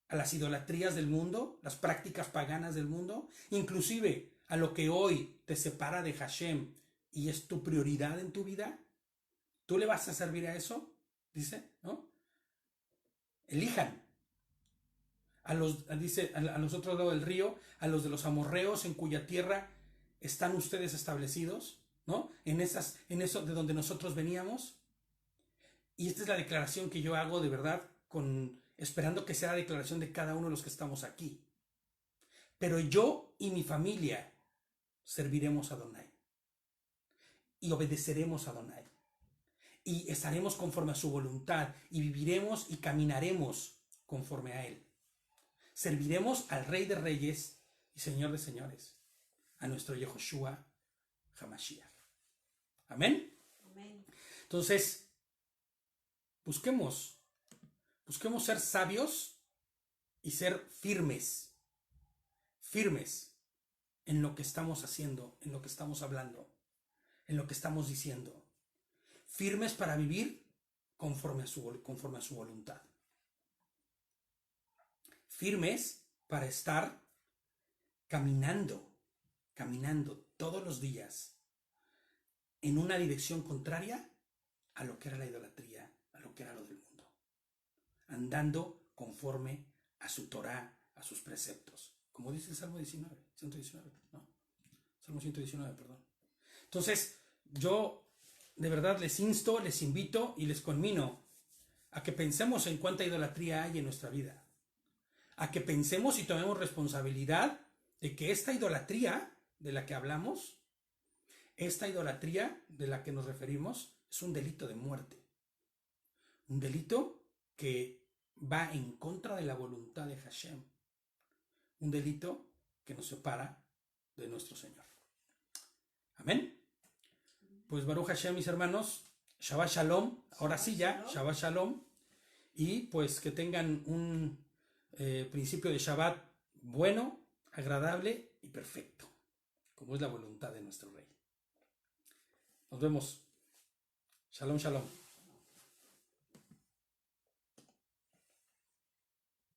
a las idolatrías del mundo, las prácticas paganas del mundo, inclusive a lo que hoy te separa de Hashem y es tu prioridad en tu vida. ¿Tú le vas a servir a eso? Dice, ¿no? Elijan. Dice, a los otros lados del río, a los de los amorreos en cuya tierra están ustedes establecidos, ¿no? En eso de donde nosotros veníamos. Y esta es la declaración que yo hago de verdad, esperando que sea la declaración de cada uno de los que estamos aquí. Pero yo y mi familia serviremos a Adonai. Y obedeceremos a Adonai. Y estaremos conforme a su voluntad. Y viviremos y caminaremos conforme a él. Serviremos al Rey de Reyes y Señor de Señores, a nuestro Yehoshua HaMashiach. Amén. Amén. Entonces, busquemos ser sabios y ser firmes en lo que estamos haciendo, en lo que estamos hablando, en lo que estamos diciendo. Firmes para vivir conforme a su voluntad. Firmes para estar caminando todos los días en una dirección contraria a lo que era la idolatría, a lo que era lo del mundo. Andando conforme a su Torah, a sus preceptos. Como dice el Salmo 119, ¿no? Salmo 119, perdón. Entonces, yo de verdad les insto, les invito y les conmino a que pensemos en cuánta idolatría hay en nuestra vida. A que pensemos y tomemos responsabilidad de que esta idolatría de la que hablamos, esta idolatría de la que nos referimos, es un delito de muerte. Un delito que va en contra de la voluntad de Hashem. Un delito que nos separa de nuestro Señor. Amén. Pues Baruch Hashem, mis hermanos, Shabbat Shalom. Ahora sí ya, Shabbat Shalom. Y pues que tengan un principio de Shabbat bueno, agradable y perfecto, como es la voluntad de nuestro Rey. Nos vemos. Shalom, shalom.